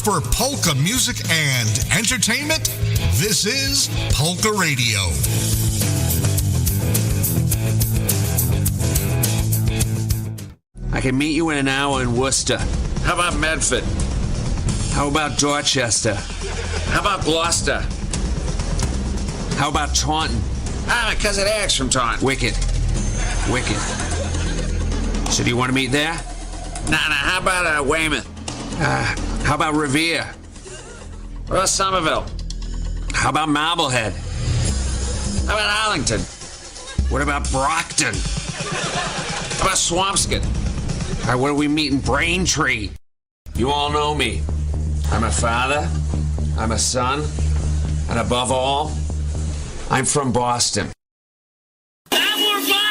for polka music and entertainment. This is PolkaRadio. I can meet you in an hour in Worcester. How about Medford? How about Dorchester? How about Gloucester? How about Taunton? My cousin Eric's from Taunton. Wicked. So do you want to meet there? Nah, how about Weymouth? How about Revere? What about Somerville? How about Marblehead? How about Arlington? What about Brockton? How about Swampscott? All right, what do we meet in Braintree? You all know me. I'm a father, I'm a son, and above all, I'm from Boston. And we're back!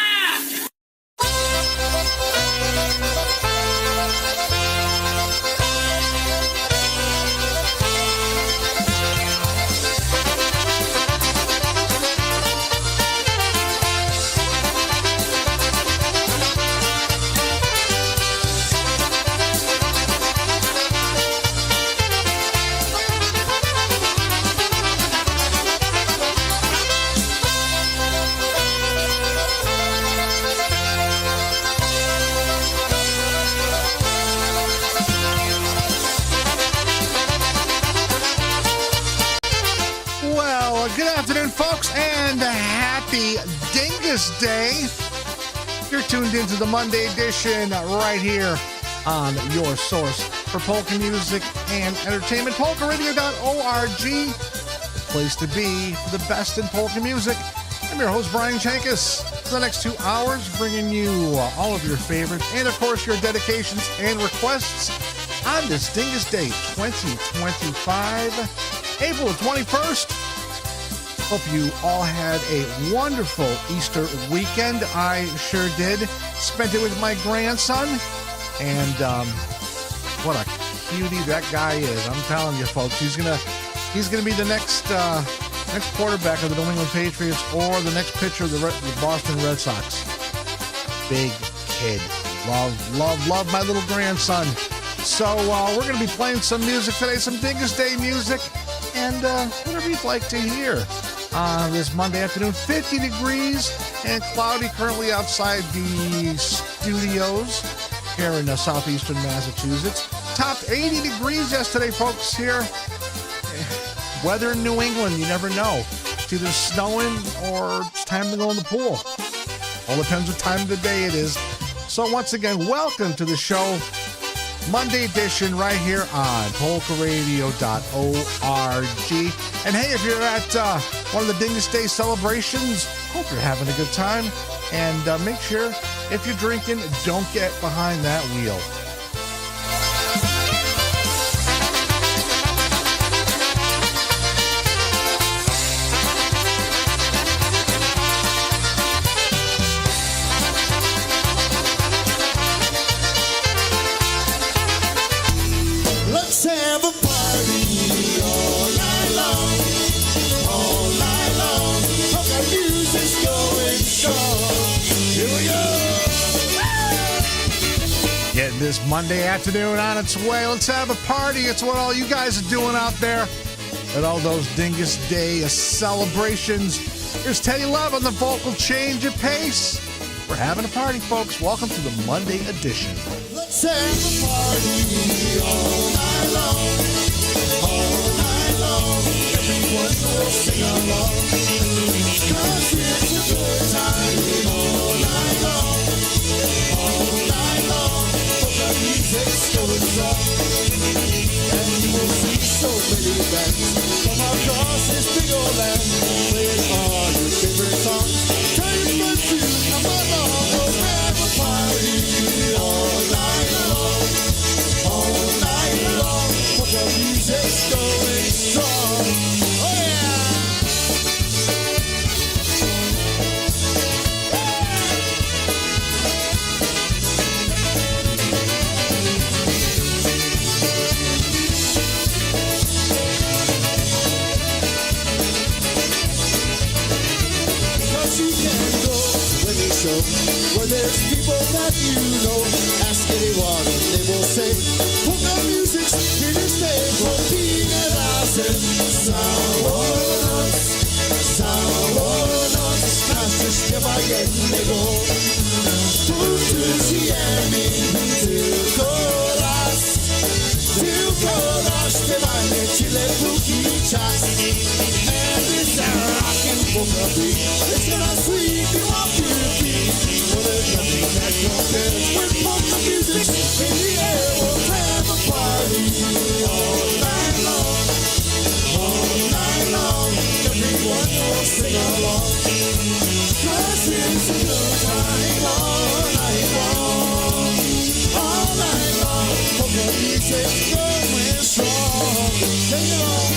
Folks, and happy Dyngus Day. You're tuned into the Monday edition right here on your source for polka music and entertainment, PolkaRadio.org. Place to be for the best in polka music. I'm your host, Brian Chenkus. For the next 2 hours, bringing you all of your favorites and, of course, your dedications and requests on this Dyngus Day 2025, April 21st. Hope you all had a wonderful Easter weekend. I sure did. Spent it with my grandson. And what a cutie that guy is. I'm telling you, folks, he's gonna be the next quarterback of the New England Patriots or the next pitcher of the Boston Red Sox. Big kid. Love my little grandson. So we're going to be playing some music today, some Dyngus Day music, and whatever you'd like to hear. This Monday afternoon, 50 degrees and cloudy currently outside the studios here in southeastern Massachusetts. Topped 80 degrees yesterday, folks, here. Weather in New England, you never know. It's either snowing or it's time to go in the pool. All depends what time of the day it is. So once again, welcome to the show. Monday edition right here on PolkaRadio.org. And hey, if you're at one of the Dyngus Day celebrations, hope you're having a good time. And make sure, if you're drinking, don't get behind that wheel. This Monday afternoon on its way. Let's have a party. It's what all you guys are doing out there at all those Dyngus Day celebrations. Here's Teddy Love on the vocal change of pace. We're having a party, folks. Welcome to the Monday edition. Let's have a party all night long. All night long. Everyone will sing along. 'Cause it's a good time all night long. All night long. The music's going strong, and you will see so many bands from across this big old land playing all your favorite songs. Turn your tune come along, we'll have a party all night long, all night long. But the music's going strong. Oh yeah. Where there's people that you know, ask anyone, they will say, polka music's here to godziny razem. Całą noc każdy śpiewa jednego. Tu żyjemy tylko raz śpiewamy tyle póki czas. And it's a rockin' polka beat. It's gonna sweep you off your feet. Well, there's nothing that compares with polka music. In the air we'll have a party all night long. All night long, everyone will sing along. 'Cause it's a good time all night long. All night long, polka music going strong. Sing it on.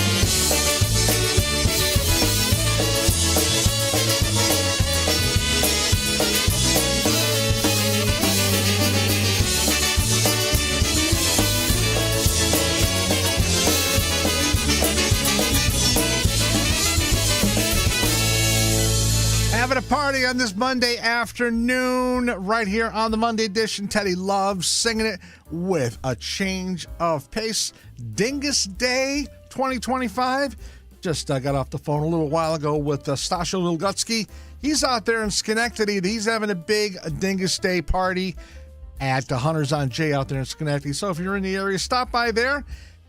Having a party on this Monday afternoon right here on the Monday edition. Teddy loves singing it with a change of pace. Dyngus Day 2025. Just got off the phone a little while ago with Stasha Lilgutsky. He's out there in Schenectady. He's having a big Dyngus Day party at the Hunters on J out there in Schenectady. So if you're in the area, stop by there.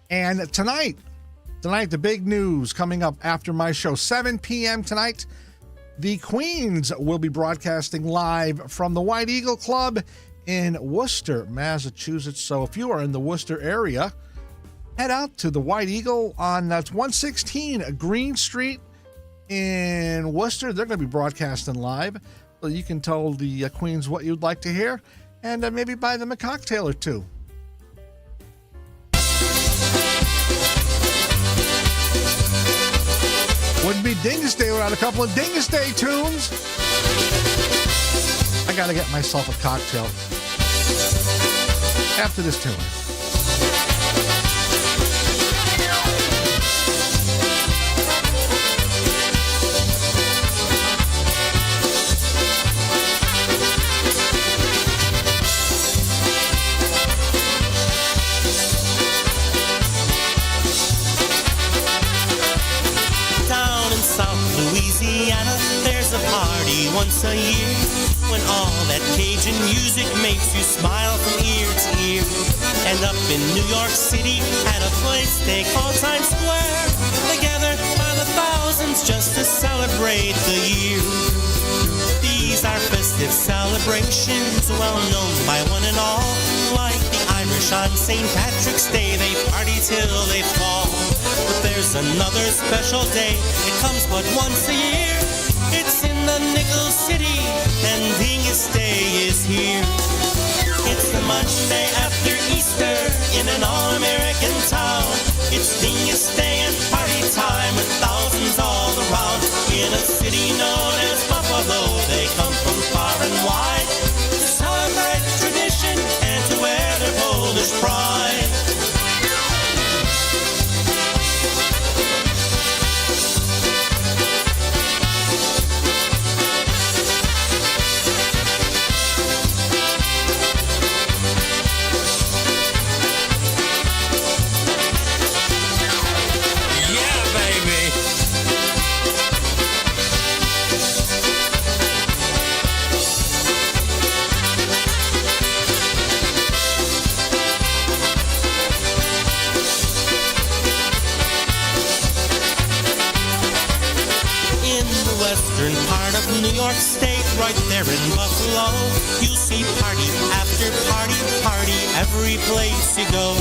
And tonight, the big news coming up after my show, 7 p.m. tonight. The Queens will be broadcasting live from the White Eagle Club in Worcester, Massachusetts. So if you are in the Worcester area, head out to the White Eagle on 116 Green Street in Worcester. They're going to be broadcasting live, so you can tell the Queens what you'd like to hear and maybe buy them a cocktail or two. Wouldn't be Dyngus Day without a couple of Dyngus Day tunes. I gotta get myself a cocktail after this tune. There's a party once a year when all that Cajun music makes you smile from ear to ear. And up in New York City at a place they call Times Square, they gather by the thousands just to celebrate the year. These are festive celebrations well known by one and all. Like the Irish on St. Patrick's Day, they party till they fall. But there's another special day, it comes but once a year. It's in the Nickel City, and Dyngus Day is here. It's the Monday after Easter in an all-American town. It's Dyngus Day and party time with thousands all around. In a city known as Buffalo, they come from far and wide to celebrate tradition and to wear their Polish pride. Part of New York State, right there in Buffalo, you'll see party after party, party every place you go.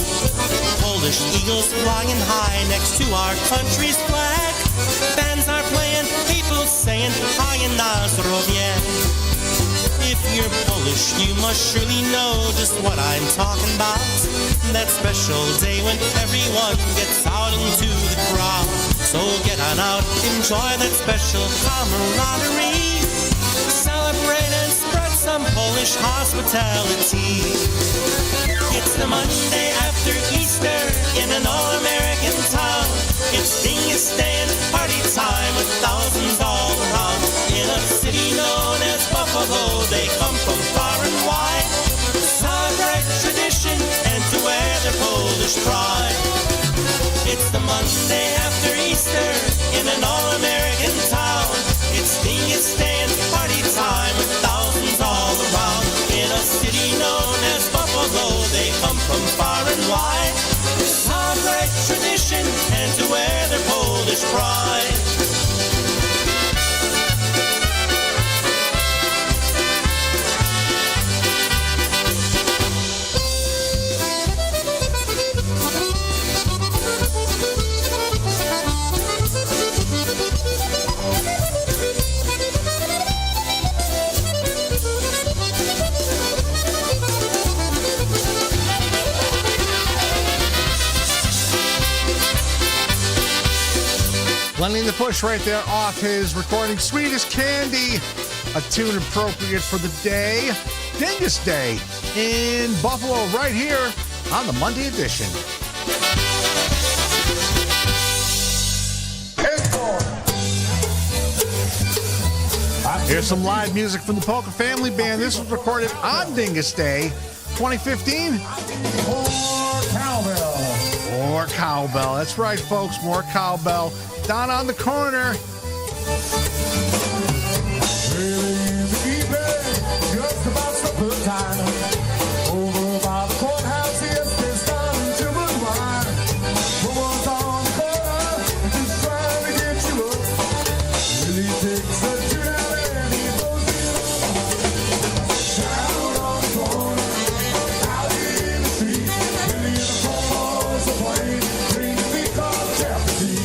Polish eagles flying high next to our country's flag. Bands are playing, people saying hi and na zdrowie. If you're Polish, you must surely know just what I'm talking about. That special day when everyone gets out into the crowd. So get on out, enjoy that special camaraderie. Celebrate and spread some Polish hospitality. It's the Monday after Easter in an all-American town. It's Dyngus Day and party time with thousands all around. In a city known as Buffalo, they come from far and wide to celebrate tradition and to wear their Polish pride. Monday after Easter in an all-American town. It's Dyngus Day and party time with thousands all around. In a city known as Buffalo, they come from far and wide. Some great tradition and to wear their Polish pride. Lending the push right there off his recording, Sweetest Candy, a tune appropriate for the day, Dyngus Day in Buffalo, right here on the Monday edition. Here's some live music from the Polka Family Band. This was recorded on Dyngus Day, 2015. More cowbell. More cowbell. That's right, folks. More cowbell. Down on the corner. Early in the evening, just about supper time. Over by the courthouse, yes, they're starting to unwind. No one's on the corner, just trying to get you up. Really takes a tune out and he goes in. Down on the corner, out in the street. Really in the corners of Wayne, bringing me called Jeopardy.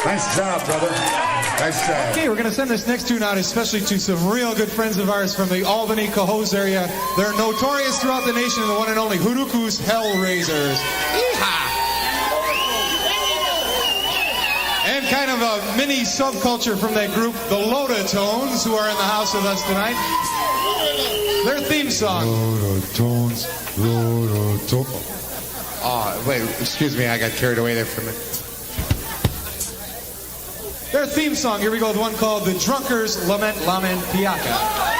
Nice job, brother. Nice job. Okay, we're going to send this next tune out especially to some real good friends of ours from the Albany, Cohoes area. They're notorious throughout the nation, the one and only Hurukus Hellraisers. Yeehaw! And kind of a mini subculture from that group, the Lodatones, who are in the house with us tonight. Their theme song. Lodatones, Lodatones. Oh, wait, excuse me, I got carried away there for a minute. Their theme song, here we go, the one called The Drunkers Lament Piaka.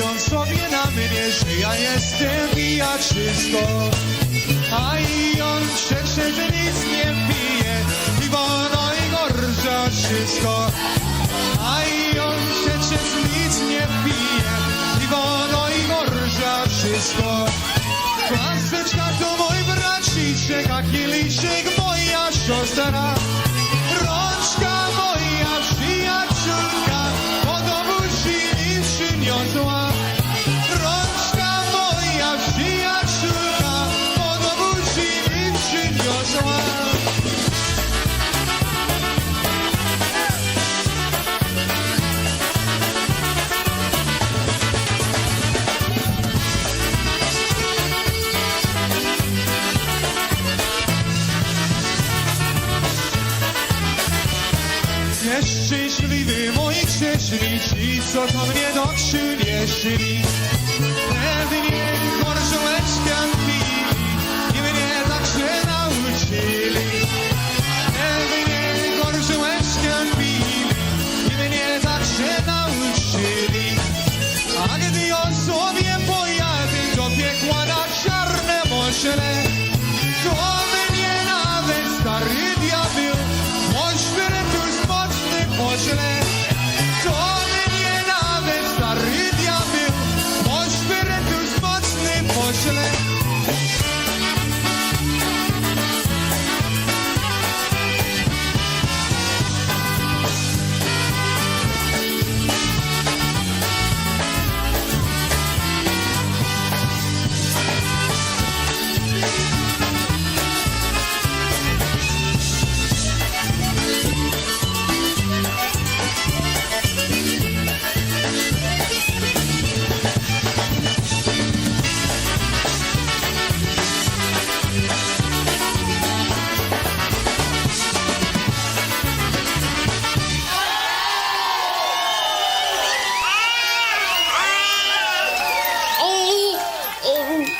on sobie na mnie, że ja jestem pijaczysko. A i on krzyczy, że nic nie pije, piwo najgorsza wszystko. A i on krzyczy, że nic nie pije, piwo najgorsza wszystko. Klaseczka to mój braciszek, a kieliszek moja siostra. Rączka moja przyjaciółka, po domu mi przyniosła. Rączka moja przyjaciółka, po domu mi przyniosła. Nieszczęśliwy moi grzeszni, ci co to mnie do przynieśli. Pewnie gorzołeczkę pili i mnie także nauczyli. Pewnie gorzołeczkę pili i mnie także nauczyli. A gdy on sobie pojawił do piekła na czarne moczele, to mnie nawet stary diabeł pośle, to mnie nawet stary diabeł, bo spirytus mocny pośle.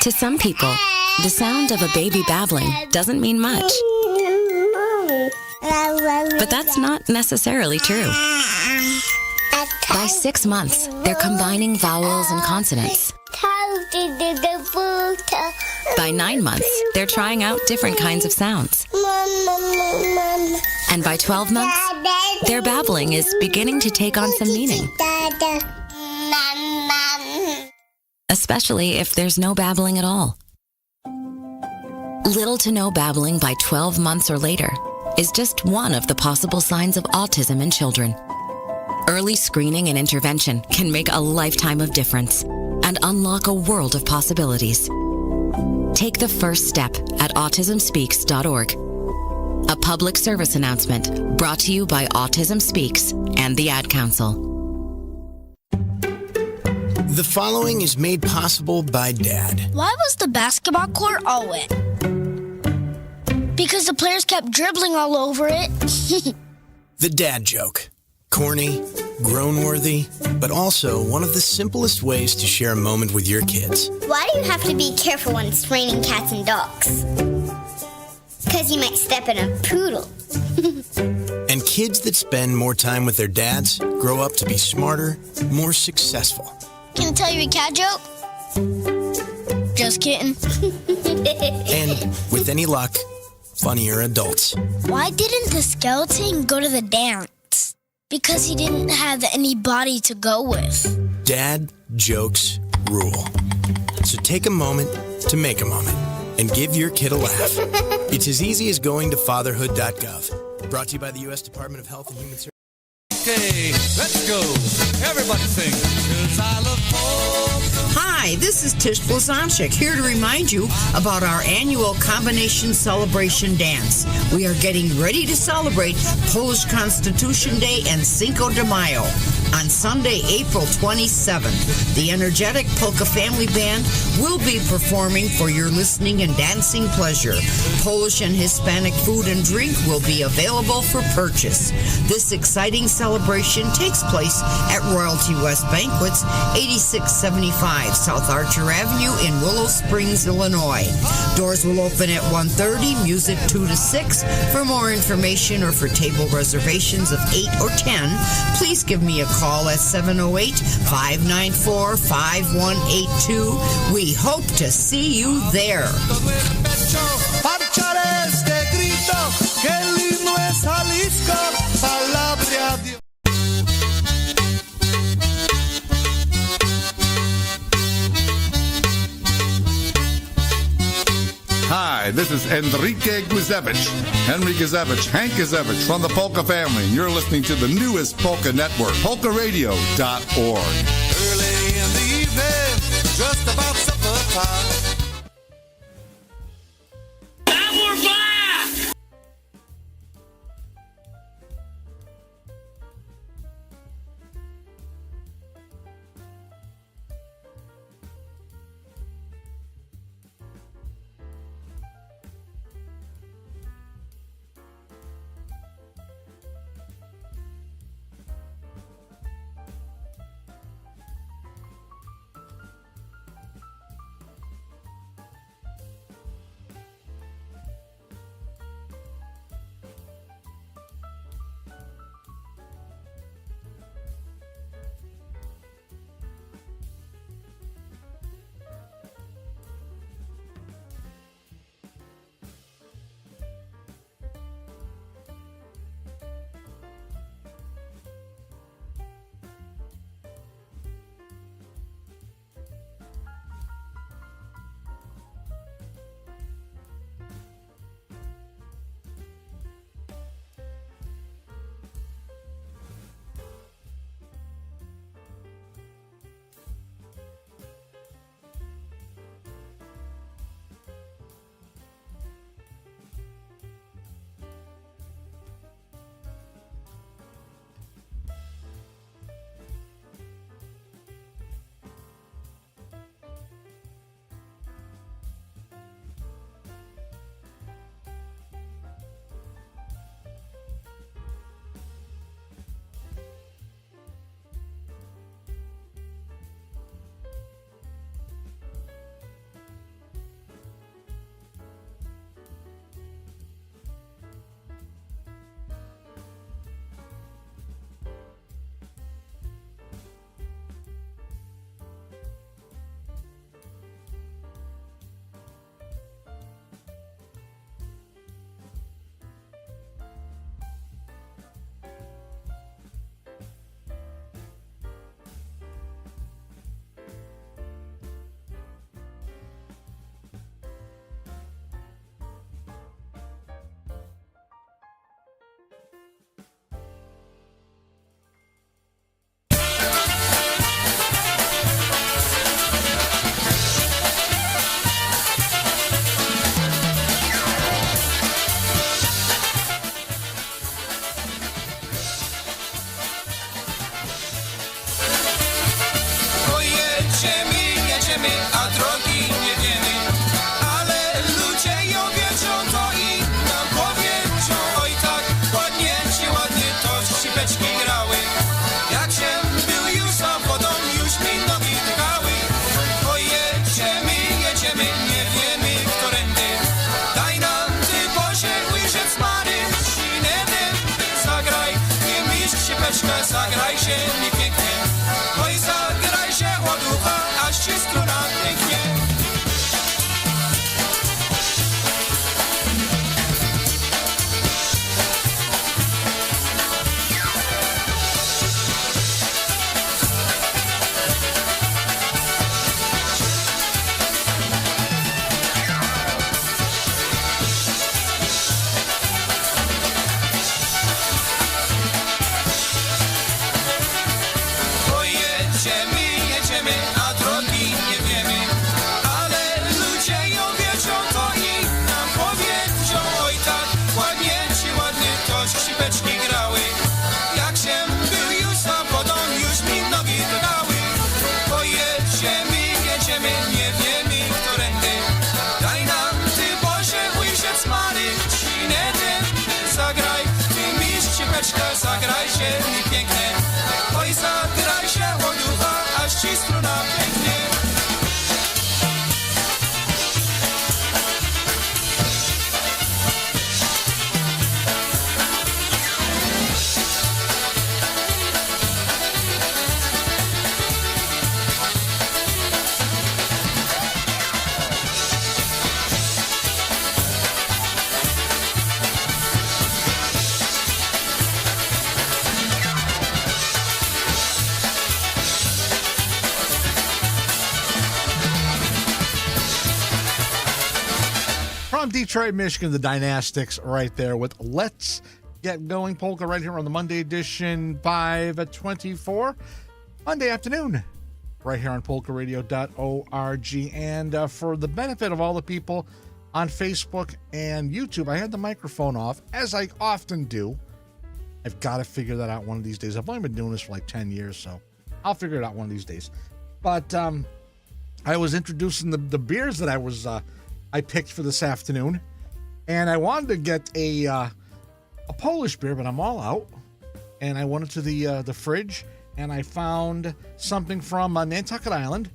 To some people, the sound of a baby babbling doesn't mean much. But that's not necessarily true. By 6 months, they're combining vowels and consonants. By 9 months, they're trying out different kinds of sounds. And by 12 months, their babbling is beginning to take on some meaning. Especially if there's no babbling at all. Little to no babbling by 12 months or later is just one of the possible signs of autism in children. Early screening and intervention can make a lifetime of difference and unlock a world of possibilities. Take the first step at autismspeaks.org. A public service announcement brought to you by Autism Speaks and the Ad Council. The following is made possible by Dad. Why was the basketball court all wet? Because the players kept dribbling all over it. The dad joke. Corny, grown-worthy, but also one of the simplest ways to share a moment with your kids. Why do you have to be careful when it's raining cats and dogs? Because you might step in a poodle. And kids that spend more time with their dads grow up to be smarter, more successful. Can I tell you a cat joke? Just kidding. And with any luck, funnier adults. Why didn't the skeleton go to the dance? Because he didn't have any body to go with. Dad jokes rule. So take a moment to make a moment and give your kid a laugh. It's as easy as going to fatherhood.gov. Brought to you by the U.S. Department of Health and Human Services. Okay, let's go. Everybody sing. 'Cause I love polka. Hi, this is Tish Blazonczyk here to remind you about our annual Combination Celebration Dance. We are getting ready to celebrate Polish Constitution Day and Cinco de Mayo. On Sunday, April 27th, the energetic Polka Family Band will be performing for your listening and dancing pleasure. Polish and Hispanic food and drink will be available for purchase. This exciting celebration takes place at Royalty West Banquets, 8675 South Archer Avenue in Willow Springs, Illinois. Doors will open at 1:30, music 2 to 6. For more information or for table reservations of 8 or 10, please give me a call call at 708-594-5182. We hope to see you there. Marchar este grito, que el himno es Jalisco, palabra a Dios. Hi, this is Enrique Guzevich, Henry Guzevich, Hank Guzevich from the Polka family, and you're listening to the newest Polka network, PolkaRadio.org. Early in the evening, just about supper time. And we're back! Zagraj się mi pięknie, oj zagraj się ładucha, aż ci struna pięknie. Zagraj się mi pięknie, oj zagraj się ładucha, aż ci struna pięknie. Detroit, Michigan, the Dynastics right there with Let's Get Going Polka right here on the Monday edition, 5:24, Monday afternoon, right here on PolkaRadio.org. And for the benefit of all the people on Facebook and YouTube, I had the microphone off, as I often do. I've got to figure that out one of these days. I've only been doing this for like 10 years, so I'll figure it out one of these days. But I was introducing the beers that I picked for this afternoon, and I wanted to get a Polish beer, but I'm all out. And I went into the fridge, and I found something from Nantucket Island,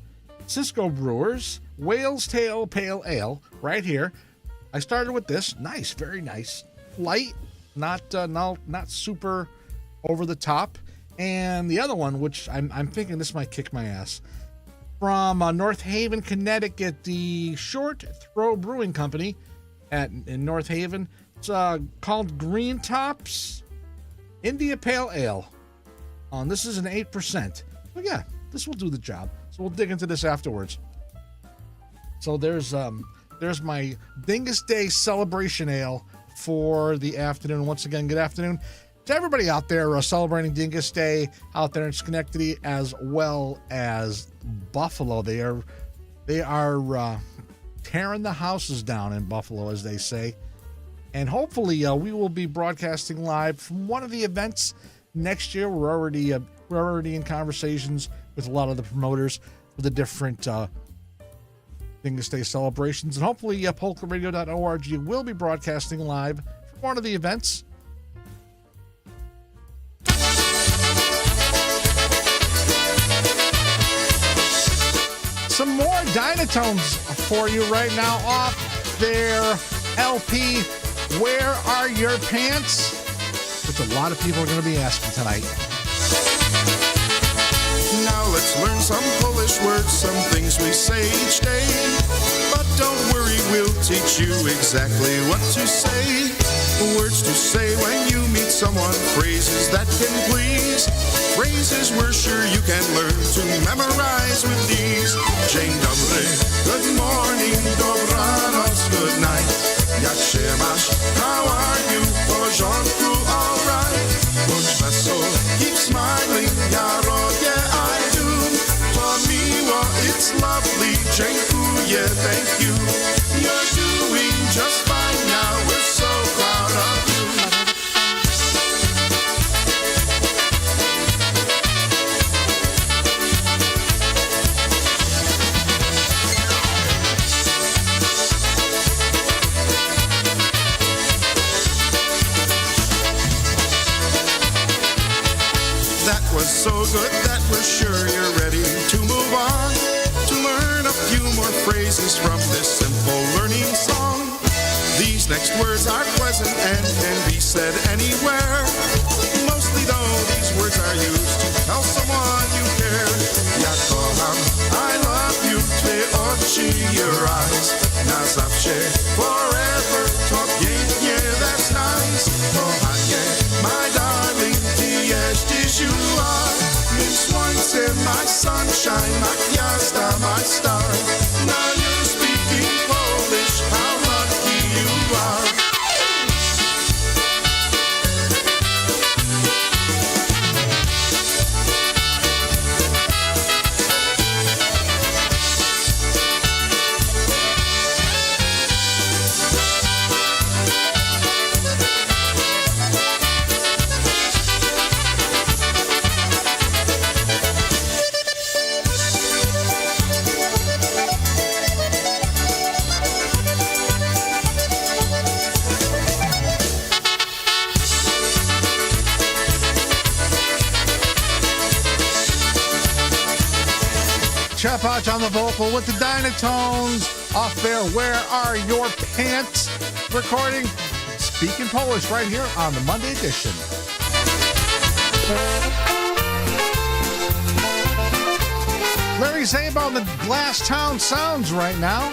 Cisco Brewers, Whale's Tail Pale Ale, right here. I started with this. Nice, very nice. Light, not super over the top. And the other one, which I'm thinking this might kick my ass, from North Haven, Connecticut, the Short Throw Brewing Company in North Haven. It's called Green Tops India Pale Ale. And this is an 8%. But yeah, this will do the job. So we'll dig into this afterwards. So there's my Dyngus Day Celebration Ale for the afternoon. Once again, good afternoon to everybody out there celebrating Dyngus Day out there in Schenectady, as well as Buffalo. They are tearing the houses down in Buffalo, as they say. And hopefully we will be broadcasting live from one of the events next year. We're already in conversations with a lot of the promoters for the different Dyngus Day celebrations. And hopefully PolkaRadio.org will be broadcasting live from one of the events. Some more Dynatones for you right now off their LP, Where Are Your Pants? Which a lot of people are going to be asking tonight. Now let's learn some Polish words, some things we say each day. But don't worry, we'll teach you exactly what to say. Words to say when you meet someone, phrases that can please. Phrases we're sure you can learn to memorize with these. Dzień dobry, good morning, dobranoc, good night. Jak się masz, how are you, w porządku, alright. Bądź wesoł, keep smiling, ja robię, I do. To miło, it's lovely, dziękuję, thank you. You're doing just fine now, we're so proud of you. That was so good that we're sure you're ready to move on, to learn a few more phrases from this simple learning song. These next words are pleasant and can be said anywhere. Mostly though, these words are used to tell someone you care. Ja kocham, I love you, twoje oczy, your eyes. Na zawsze, forever, to pięknie, that's nice. Kochanie, my darling, ty jesteś you are. Mym słońcem, my sunshine, my gwiazda, my star. Now you're speaking Polish, how lucky you are. Chapach on the vocal with the Dynatones off there. Where Are Your Pants? Recording Speaking Polish right here on the Monday edition. Larry Zabel on the Glass Town Sounds right now.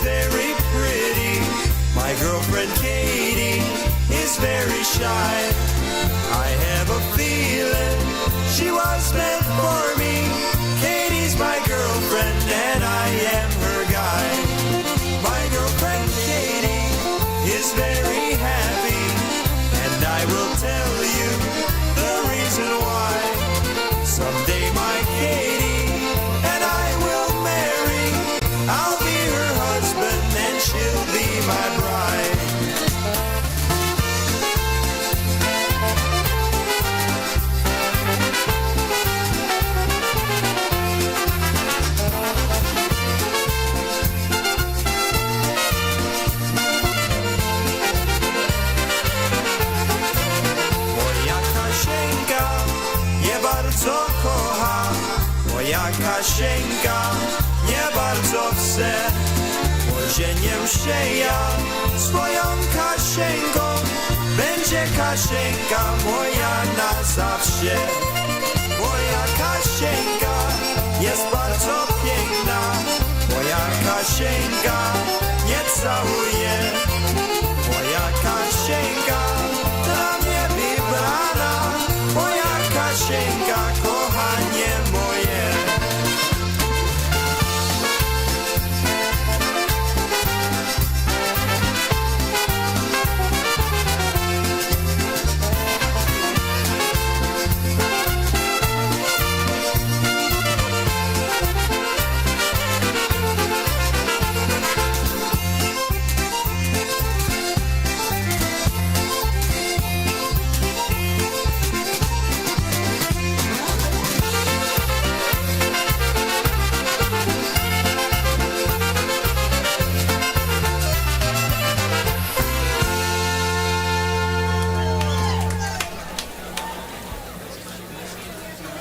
Very pretty. My girlfriend Katie shy. I have a feeling she was meant for me. Katie's my girlfriend and I am her guy. My girlfriend Katie is very happy, and I will tell you the reason why. Someday my Katie and I will marry. I'll be her husband and she'll be my bride. Bardzo kocha, moja Kasieńka nie bardzo chce. Ożenię się ja swoją Kasieńką, będzie Kasieńka moja na zawsze. Moja Kasieńka jest bardzo piękna, moja Kasieńka nie całuje. Moja Kasieńka dla mnie wybrana, moja Kasieńka, kochanie moje.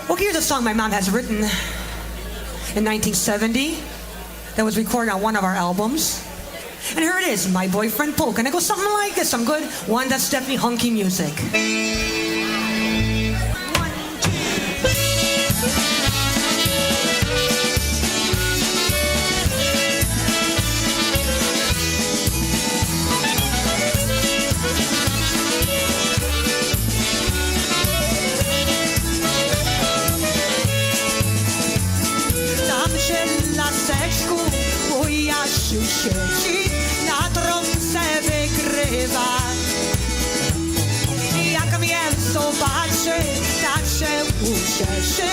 Well, here's a song my mom has written in 1970 that was recorded on one of our albums. And here it is, My Boyfriend Polka. And it goes something like this. I'm good. One, that's definitely hunky music. sieci, na trąbce wygrywa. Jak mnie zobaczy, tak się ucieszy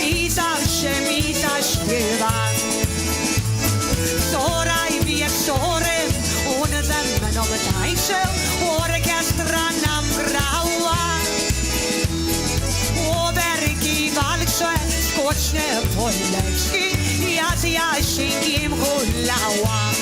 i zawsze mi zaśpiewa. Wczoraj wieczorem on ze mną tańczył, orkiestra nam grała. Oberki walcze, skocznie poleczki, ja z Jasieńkiem hulałam.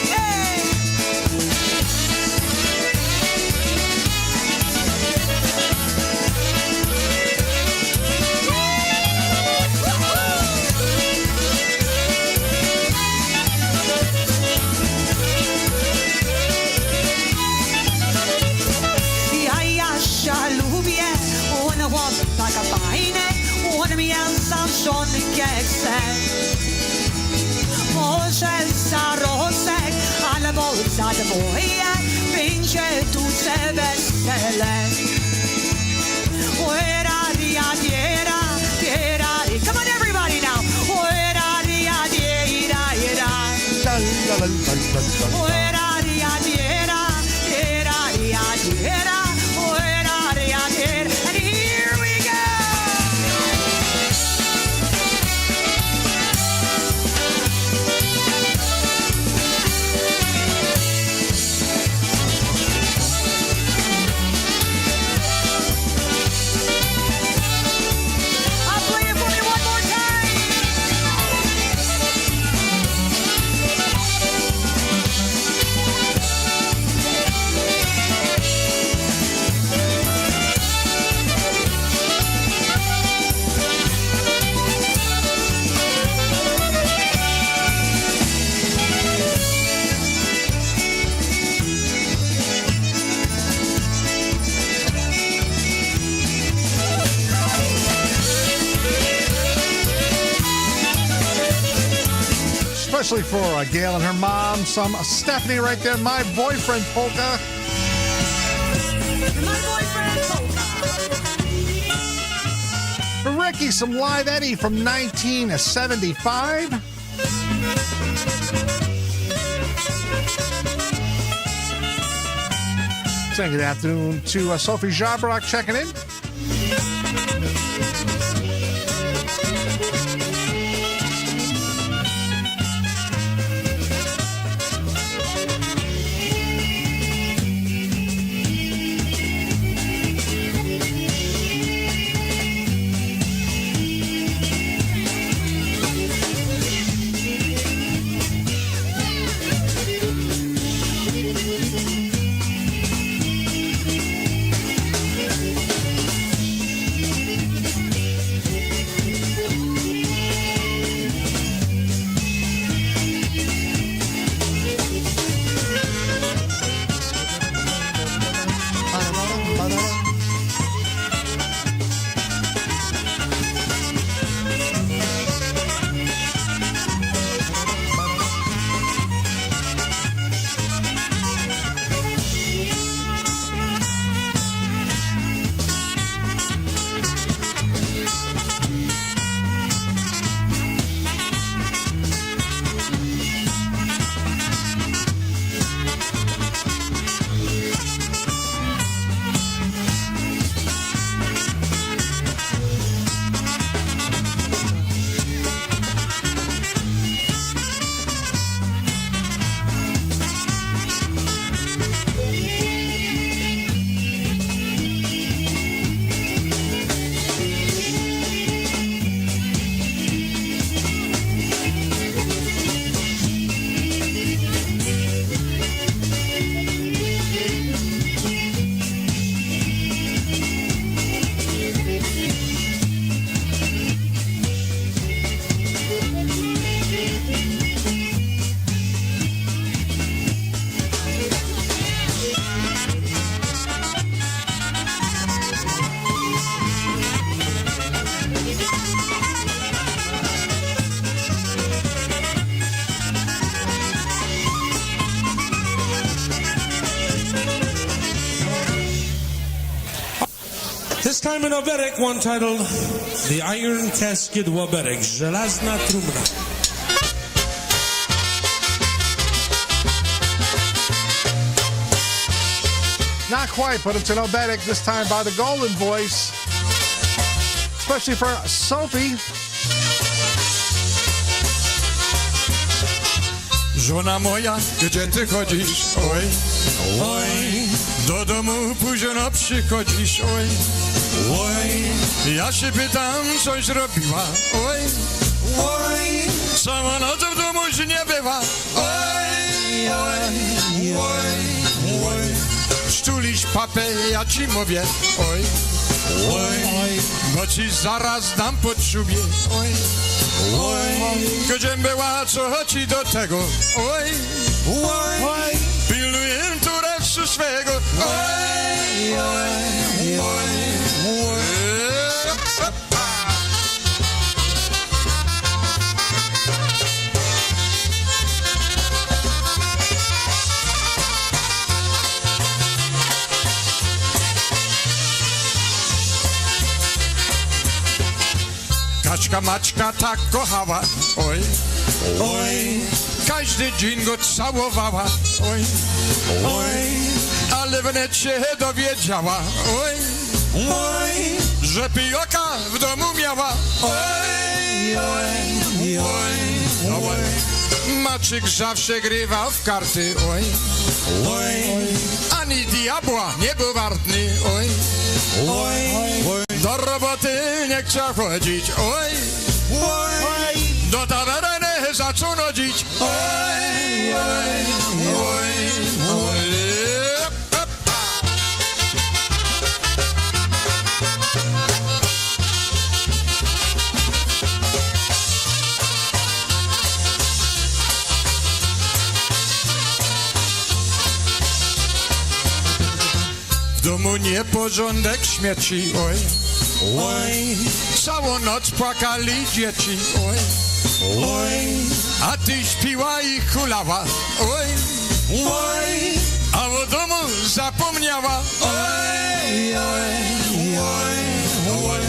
Taka fajne, on mnie sam żonkę chce. Może zarosek, albo za dwoje, będzie duże wesele. Come on everybody now. And here we go. Especially for Gail and her mom, some Stephanie right there, My Boyfriend Polka. My boyfriend Polka. Frankie, some Live Eddie from 1975. Saying good afternoon to Sophie Jabrock checking in. This time in Oberek, one titled The Iron Casket Oberek, Żelazna Trumna. Not quite, but it's an Oberek, this time by the Golden Voice. Especially for Sophie. Żona moja, gdzie ty chodzisz? Oj, oj, do domu późno przychodzisz? Oj, oj, ja się pytam, coś robiła? Oj, oj, sama noc w domu się nie bywa? Oj, oj, oj, oj, sztulisz papę, ja ci mówię? Oj, oj, bo ci zaraz dam po szubie? Oj, oj, gdzie była, co chodzi do tego? Oj, oj, pilnuję tu resztu swego. Oj, oj, oj, oj. Kaczka Maćka tak kochała, oj, oj, każdy dzień go całowała, oj, oj, ale wnet się dowiedziała, oj, oj, że pijoka w domu miała, oj, oj, oj, oj, Maciek zawsze grywał w karty, oj, oj, ani diabła nie był wartny, oj, oj, do roboty nie chciał chodzić, oj, oj, do tawerny zaczął nodzić, oj, oj, oj, oj. W domu nieporządek, śmieci, oj, oj, całą noc płakali dzieci, oj, oj, a ty śpiła i hulała, oj, oj, a o domu zapomniała, oj, oj, oj, oj.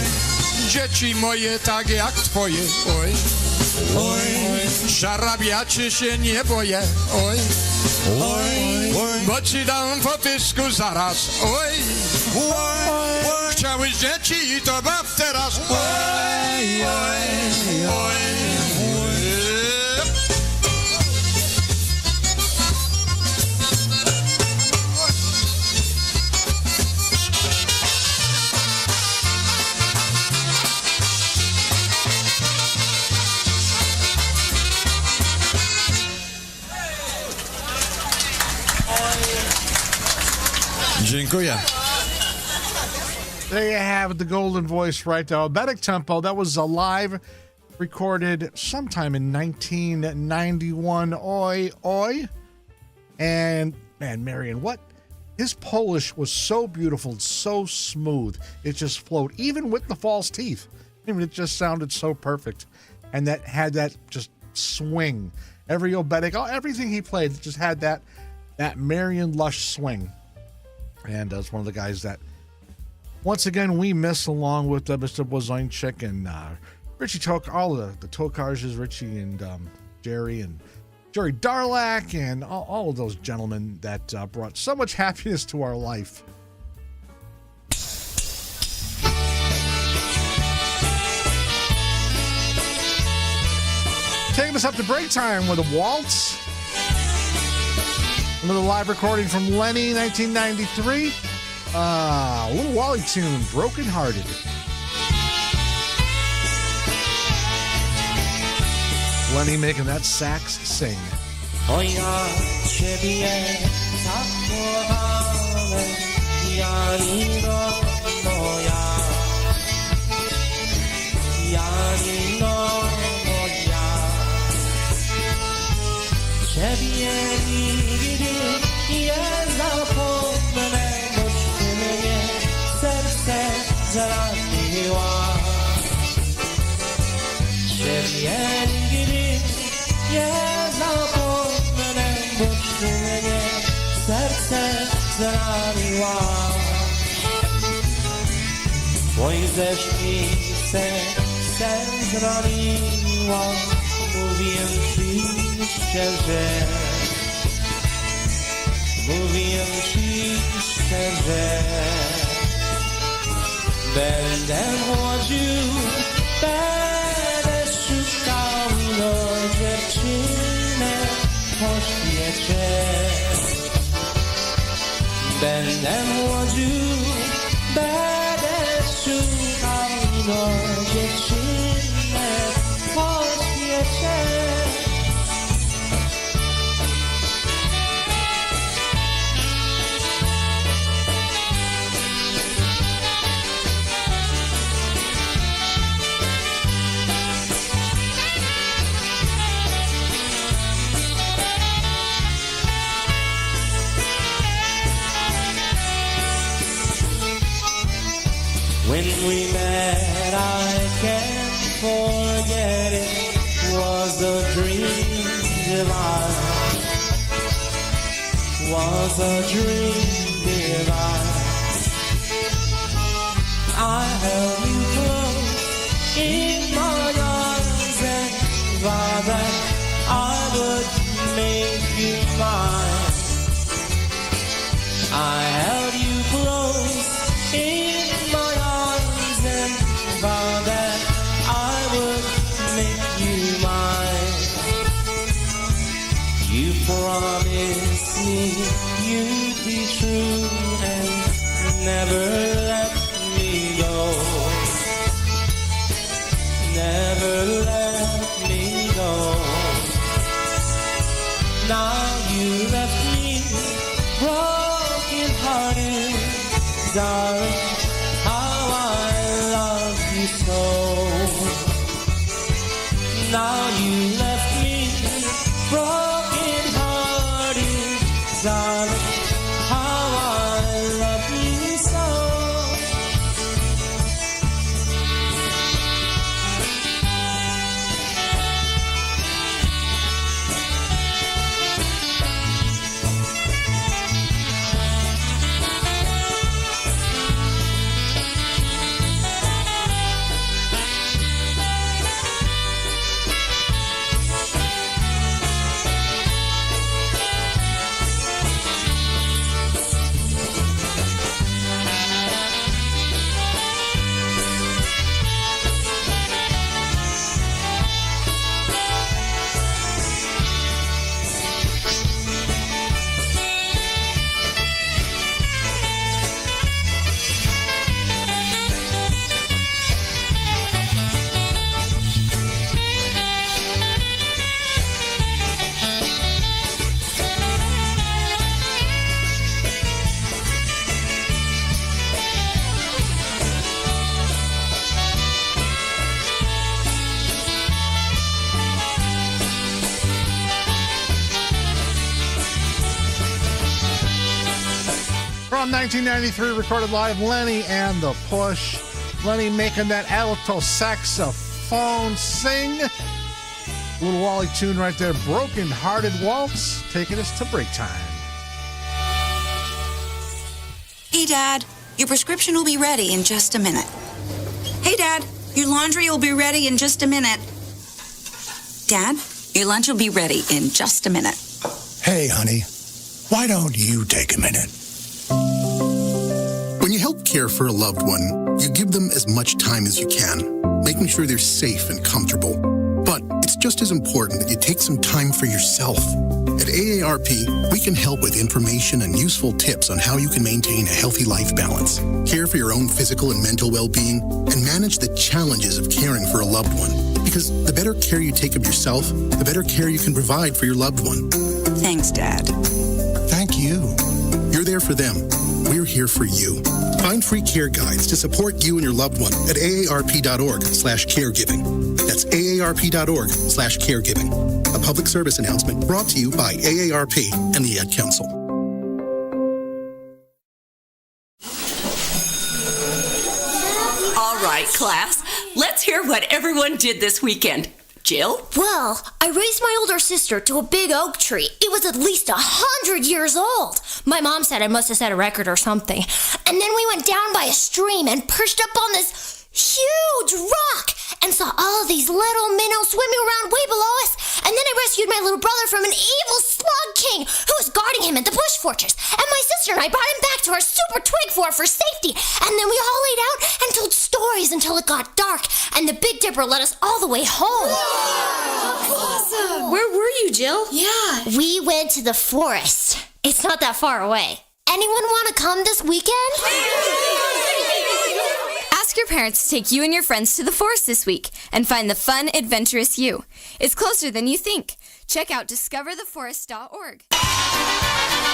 dzieci moje tak jak twoje, oj, oj, szarabiaczy się nie boję, oj, oj, bo ci dam po pysku zaraz, oj, oj, chciałeś dzieci i to baw teraz, oj, oj, oj. Dziękuję. There you have it, the golden voice right there. Alphabetic tempo. That was a live recorded sometime in 1991. Oi, oi. And man, Marion, what? His Polish was so beautiful, so smooth. It just flowed, even with the false teeth. I mean, it just sounded so perfect. And that had that just swing. Every Alphabetic, everything he played just had that Marion lush swing. And it's one of the guys that, once again, we miss, along with Mr. Wozoinchik and Richie Tok, all the Tokarjes, Richie and Jerry Darlak, and all of those gentlemen that brought so much happiness to our life. Taking us up to break time with a waltz. Another live recording from Lenny, 1993. A little Wally tune, Broken Hearted. Lenny making that sax sing. O ja ciebie tak kochałem, Janino moja, Janino moja. Ciebie nigdy nie zapomnę, boś ty mnie serce zraniła. Ciebie nigdy nie zapomnę, boś ty mnie serce zraniła. Wojześ mi serce zraniła, mówię ci szczerze, mówię ci szczerze. Będę chodził, będę szukał do dziewczyny po świecie. Będę chodził, będę szukał do dziewczyny po świecie. When we met, I can't forget it. Was a dream divine. Was a dream divine. I held you close in my arms and vowed that I would make you mine. I held you close in my arms and vowed that I would make you mine. You promised me you'd be true and never let me go. From 1993, recorded live, Lenny and the Push. Lenny making that alto saxophone sing. Little Wally tune right there, Broken Hearted Waltz, taking us to break time. Hey, Dad, your prescription will be ready in just a minute. Hey, Dad, your laundry will be ready in just a minute. Dad, your lunch will be ready in just a minute. Hey, honey, why don't you take a minute? When you help care for a loved one, you give them as much time as you can, making sure they're safe and comfortable. But it's just as important that you take some time for yourself. At AARP, we can help with information and useful tips on how you can maintain a healthy life balance, care for your own physical and mental well-being, and manage the challenges of caring for a loved one. Because the better care you take of yourself, the better care you can provide for your loved one. Thanks, Dad. Thank you. You're there for them. We're here for you. Find free care guides to support you and your loved one at aarp.org/caregiving. That's aarp.org/caregiving. A public service announcement brought to you by AARP and the Ad Council. All right, class. Let's hear what everyone did this weekend. Jill? Well, I raised my older sister to a big oak tree. It was at least 100 years old. My mom said I must have set a record or something. And then we went down by a stream and perched up on this huge rock and saw all these little minnows swimming around way below us. And then I rescued my little brother from an evil slug king who was guarding him at the bush fortress. And my sister and I brought him back to our super twig fort for safety. And then we all laid out and told stories until it got dark. And the Big Dipper led us all the way home. Awesome. Where were you, Jill? Yeah. We went to the forest. It's not that far away. Anyone want to come this weekend? Ask your parents to take you and your friends to the forest this week and find the fun, adventurous you. It's closer than you think. Check out discovertheforest.org.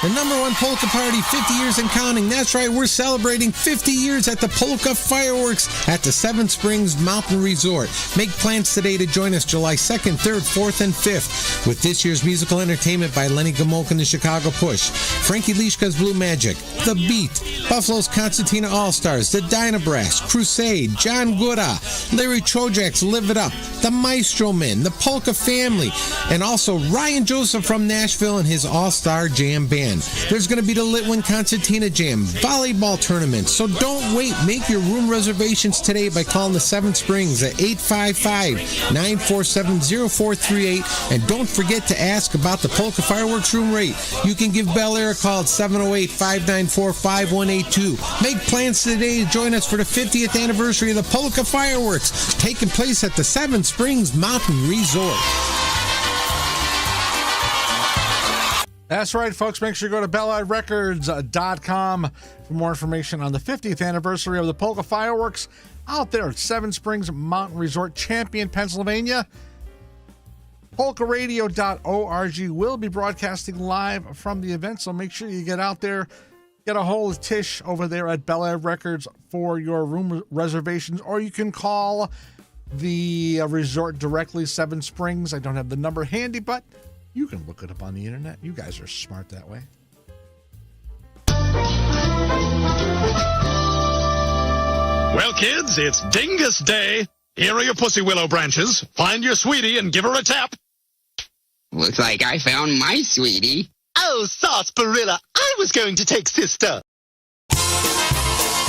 The #1 polka party, 50 years and counting. That's right, we're celebrating 50 years at the Polka Fireworks at the Seven Springs Mountain Resort. Make plans today to join us July 2nd, 3rd, 4th, and 5th with this year's musical entertainment by Lenny Gomolka and the Chicago Push, Frankie Lishka's Blue Magic, The Beat, Buffalo's Concertina All-Stars, the Dynabrass, Crusade, John Gura, Larry Trojak's Live It Up, the Maestro Men, the Polka Family, and also Ryan Joseph from Nashville and his All-Star Jam Band. There's going to be the Litwin Concertina Jam, volleyball tournament, so don't wait. Make your room reservations today by calling the Seven Springs at 855-947-0438, and don't forget to ask about the Polka Fireworks room rate. You can give Bel Air a call at 708-594-5182. Make plans today to join us for the 50th anniversary of the Polka Fireworks, taking place at the Seven Springs Mountain Resort. That's right, folks. Make sure you go to BellireRecords.com for more information on the 50th anniversary of the Polka Fireworks out there at Seven Springs Mountain Resort, Champion, Pennsylvania. PolkaRadio.org will be broadcasting live from the event, so make sure you get out there. Get a hold of Tish over there at Bel Air Records for your room reservations, or you can call the resort directly, Seven Springs. I don't have the number handy, but you can look it up on the internet. You guys are smart that way. Well, kids, it's Dyngus Day. Here are your pussy willow branches. Find your sweetie and give her a tap. Looks like I found my sweetie. Oh, sarsaparilla, I was going to take sister.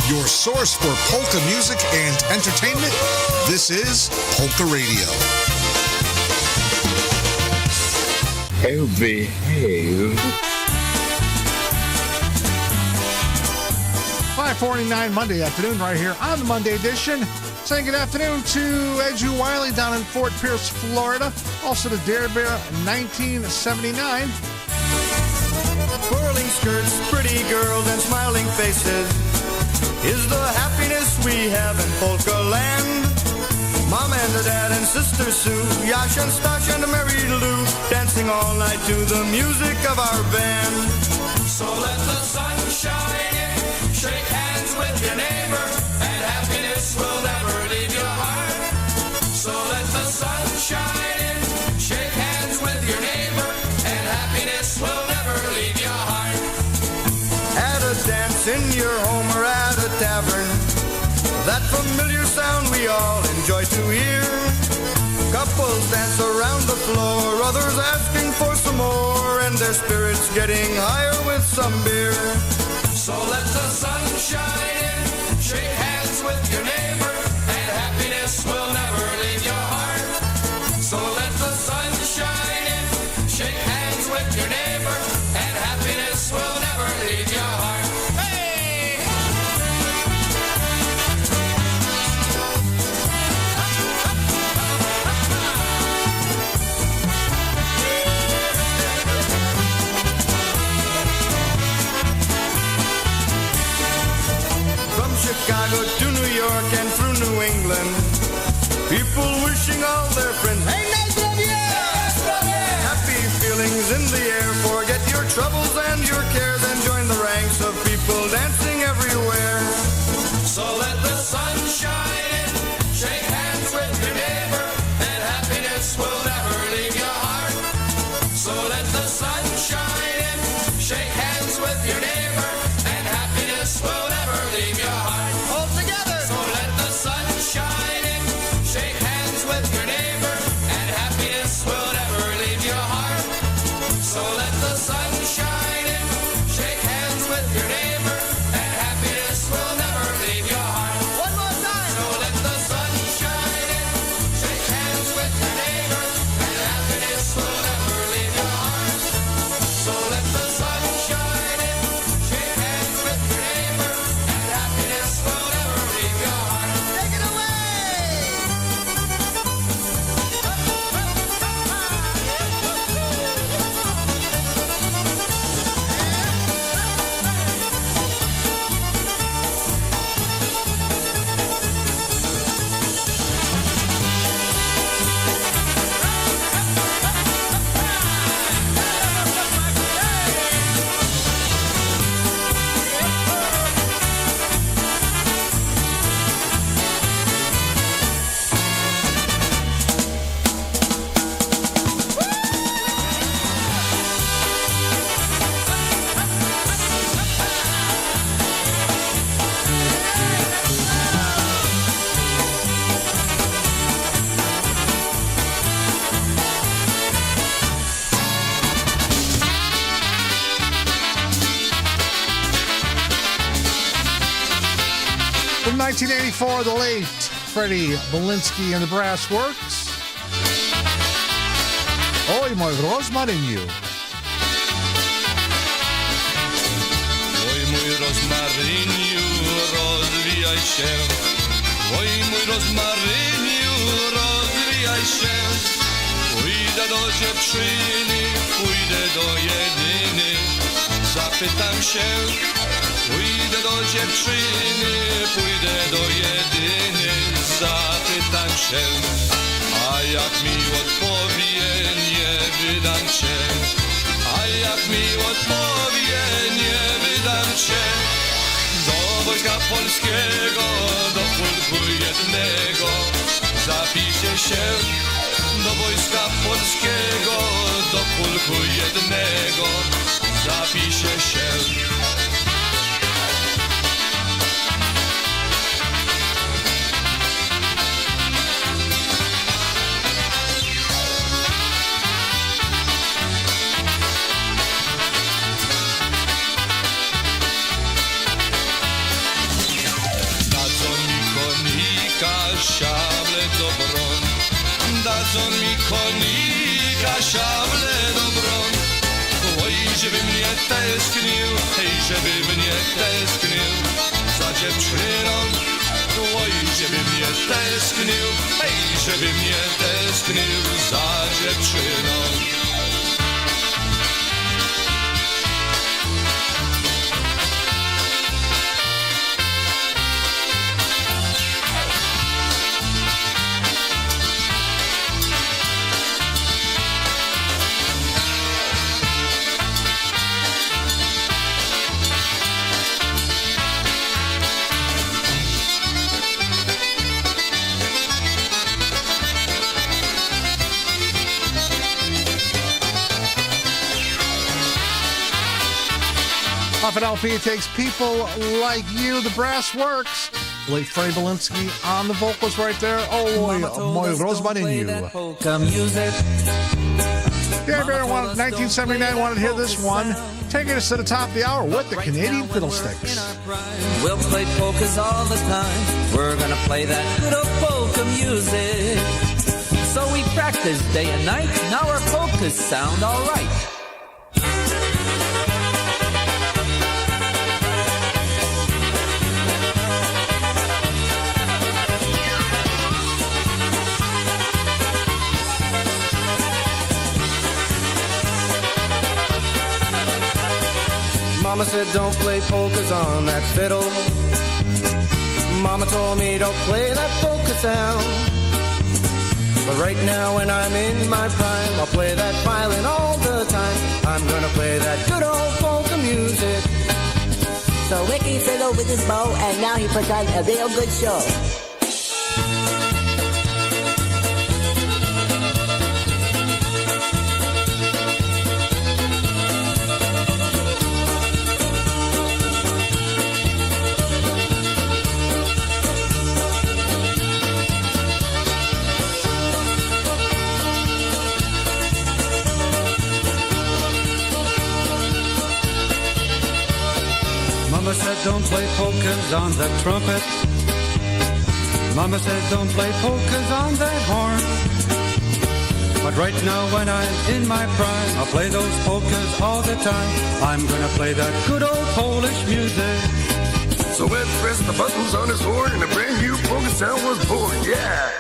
Your source for polka music and entertainment. This is Polka Radio. Oh, behave. 5:49 Monday afternoon right here on the Monday edition. Saying good afternoon to Edgew Wiley down in Fort Pierce, Florida. Also to Dare Bear 1979. Twirling skirts, pretty girls, and smiling faces is the happiness we have in Polka land. Mom and Dad and Sister Sue, Yash and Stash and Mary Lou, dancing all night to the music of our band. So let the sun shine in, shake hands with your neighbor, and happiness will never leave your heart. So let the sun shine in, shake hands with your neighbor, and happiness will never leave your heart. At a dance in that familiar sound we all enjoy to hear. Couples dance around the floor, others asking for some more, and their spirits getting higher with some beer. So let the sun shine in, shake hands with your neighbor, and happiness will never leave your heart. So let the sun shine in, shake hands with your neighbor, and happiness will never leave your heart. Hey! From Chicago to New York and through New England, people wishing all their friends, hey, nice of you! Happy feelings in the air, forget your troubles and your cares, and join the ranks of people dancing everywhere. So let the sun shine in, shake hands with your neighbor, and happiness will never leave your heart. So let the sun shine in, shake hands with your neighbor, and happiness will never leave your heart. All together! So let the sun shine in, shake hands with your neighbor, and happiness will never leave your heart. So let the sun shine in, shake hands with your neighbor, and happiness will never leave your heart. One more time! So let the sun shine in, shake hands with your neighbor, and happiness will never leave your heart. So let the sun shine in, shake hands with your neighbor, and happiness will never leave your heart. Take it away! From 1984, the late Freddie Belinsky and the Brass Works. Oj, mój rozmaryniu. Oj, mój rozmaryniu, rozwijaj się. Oj, mój rozmaryniu, rozwijaj się. Pójdę do dziewczyny, pójdę do jedyny. Zapytam się, pójdę do dziewczyny, pójdę do jedyny. Zapytam się, a jak mi odpowie, nie wydam cię. A jak mi odpowie, nie wydam cię. Do wojska polskiego, do pułku jednego. Zapiszę się do wojska polskiego, do pułku jednego. Zapiszę się. Szable do bron, dadzą mi konika, szable do bron. Oj, żeby mnie tęsknił, hej, żeby mnie tęsknił za dziewczyną. Oj, żeby mnie tęsknił, hej, żeby mnie tęsknił za dziewczyną. Off an LP, it takes people like you, the Brass Works, Late Freddie Belinsky on the vocals right there. Oh, Moi Rozmarinho. Polka music. Yeah, everyone, 1979 wanted to hear this one. Taking us to the top of the hour with the Canadian Fiddlesticks. We'll play polkas all the time. We're gonna play that good old polka music. So we practice day and night. Now our polkas sound all right. Mama said don't play polkas on that fiddle. Mama told me don't play that polka sound. But right now when I'm in my prime, I'll play that violin all the time. I'm gonna play that good old polka music. So Ricky fiddled with his bow and now he put on a real good show. Mama said don't play polkas on the trumpet. Mama said don't play polkas on that horn. But right now when I'm in my prime, I'll play those polkas all the time. I'm gonna play that good old Polish music. So Ed pressed the buttons on his horn and a brand new polka sound was born, yeah!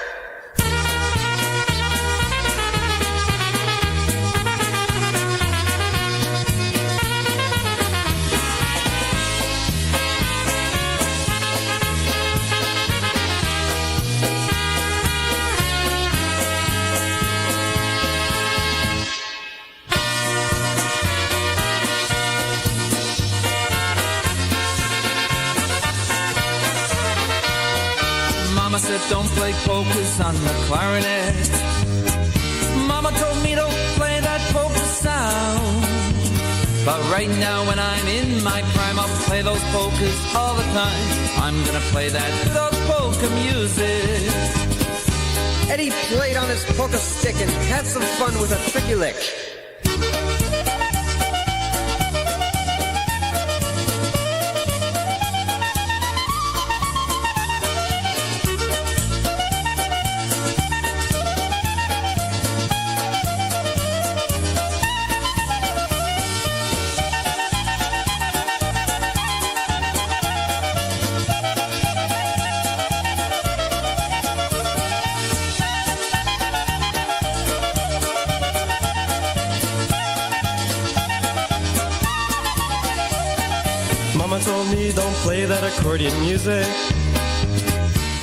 Mama said don't play polkas on the clarinet. Mama told me don't play that polka sound. But right now when I'm in my prime, I'll play those polkas all the time. I'm gonna play that good old polka music. Eddie played on his polka stick and had some fun with a tricky lick. Mama told me don't play that accordion music.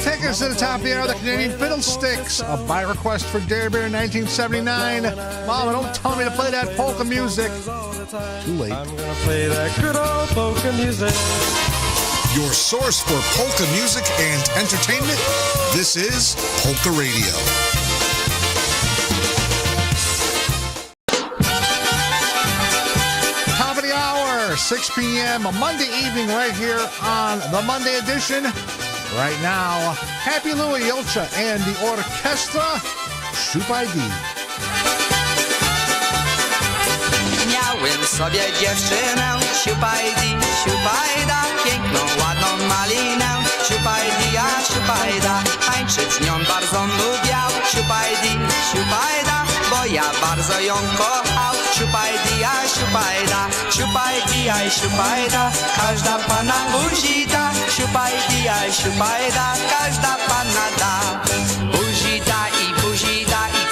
Taking us to the top of the hour, the Canadian Fiddlesticks, by request for Dare Bear in 1979. Mama, don't tell me to play that polka music. Too late. I'm gonna play that good old polka music. Your source for polka music and entertainment. This is Polka Radio. Top of the hour, 6 p.m. a Monday evening right here on the Monday edition. Right now, Happy Louie Ilcha and the Orchestra, Shoop ID. Miałem sobie dziewczynę, siupajdi, siupajda, piękną, ładną malinę, siupajdi, a siupajda, tańczyć z nią bardzo lubiał, siupajdi, siupajda, bo ja bardzo ją kochał, siupajdi, a siupajda, siupajdi, a siupajda, każda pana buzi da, siupajdi, a siupajda, każda pana da, buzi da i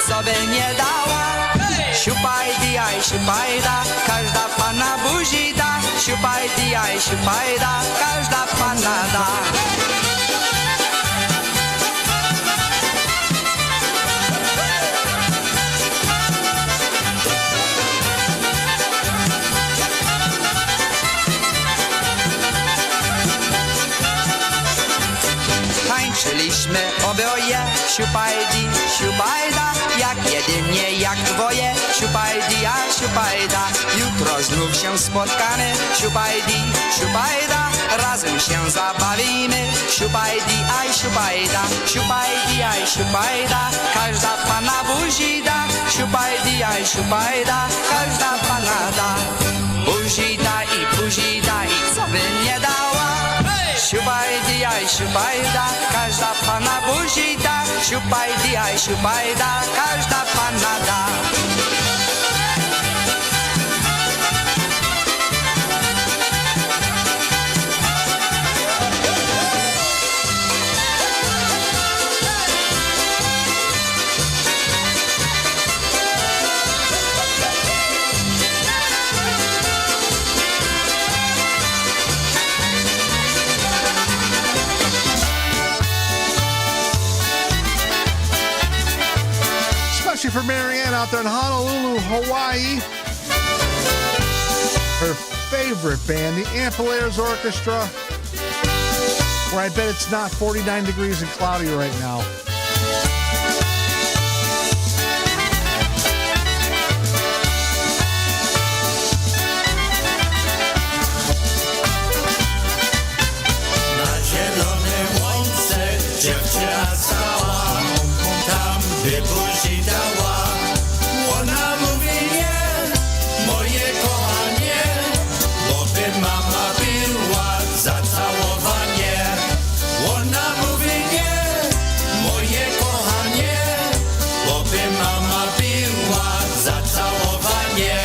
co by nie dała. Siupajdi, aj siupajda, każda pana buzi da. Siupajdi, aj siupajda, każda pana da. Tańczyliśmy my oboje. Siupajdi, siupajda, jak jedynie jak dwoje. Siupajdi, a siupajda, jutro znów się spotkamy. Siupajdi, siupajda, razem się zabawimy. Siupajdi, aj siupajda, siupajdi, aj siupajda, każda pana buzi da. Siupajdi, aj siupajda, każda pana da. Buzi da i co by nie dała. Siupajdi, aj siupajda, każda pana buzi da. Siupajdi, aj siupajda, każda pana da. For Marianne out there in Honolulu, Hawaii. Her favorite band, the Ampliers Orchestra, where I bet it's not 49 degrees and cloudy right now. Na zielone łące dziewczyna stała, tam by buzi dała. Ona mówi nie, moje kochanie, bo by mama była za całowanie. Ona mówi nie, moje kochanie, bo by mama była za całowanie.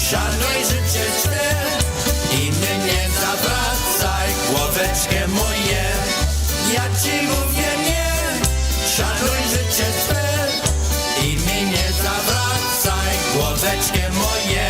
Szanuj życie swe i mnie zawracaj głoweczkę moje. Ja ci mówię nie, szanuj życie swe i mnie zawracaj głoweczkę moje.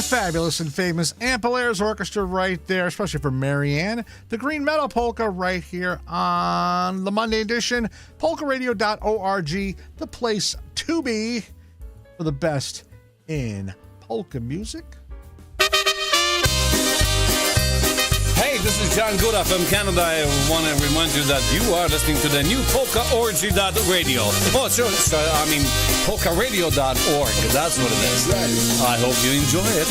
Fabulous and famous Ampliers Orchestra right there, especially for Marianne. The Green Metal Polka right here on the Monday edition. PolkaRadio.org, the place to be for the best in polka music. Hey, this is John Guda from Canada. I want to remind you that you are listening to the new PolkaRadio. Oh, sure. I mean, PolkaRadio.org. That's what it is. I hope you enjoy it.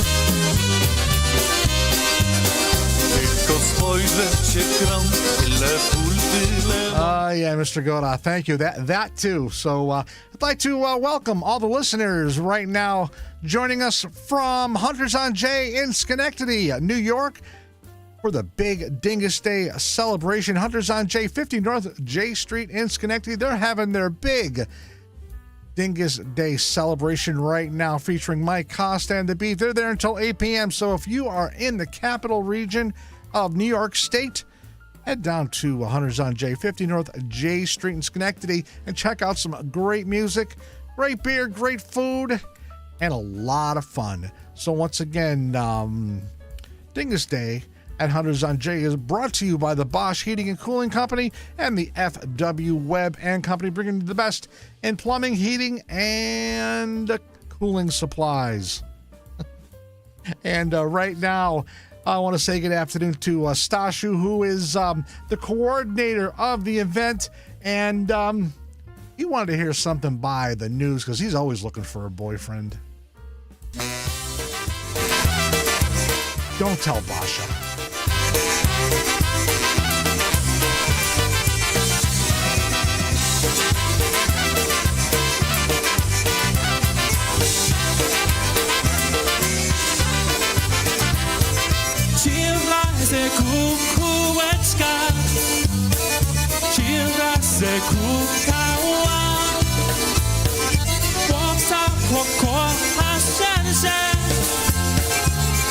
Yeah, Mr. Goda. Thank you. That too. So I'd like to welcome all the listeners right now joining us from Hunters on J in Schenectady, New York, for the big Dyngus Day celebration. Hunters on J, 50 North J Street in Schenectady. They're having their big Dyngus Day celebration right now, featuring Mike Costa and the Beef. They're there until 8 p.m. So if you are in the capital region of New York State, head down to Hunters on J, 50 North J Street in Schenectady, and check out some great music, great beer, great food, and a lot of fun. So once again, Dyngus Day at Hunters on J is brought to you by the Bosch Heating and Cooling Company and the FW Webb and Company, bringing you the best in plumbing, heating, and cooling supplies. And right now, I want to say good afternoon to Stashu, who is the coordinator of the event. And he wanted to hear something by the news because he's always looking for a boyfriend. Don't tell Basha. kukała. Chłopca pokocha szerze,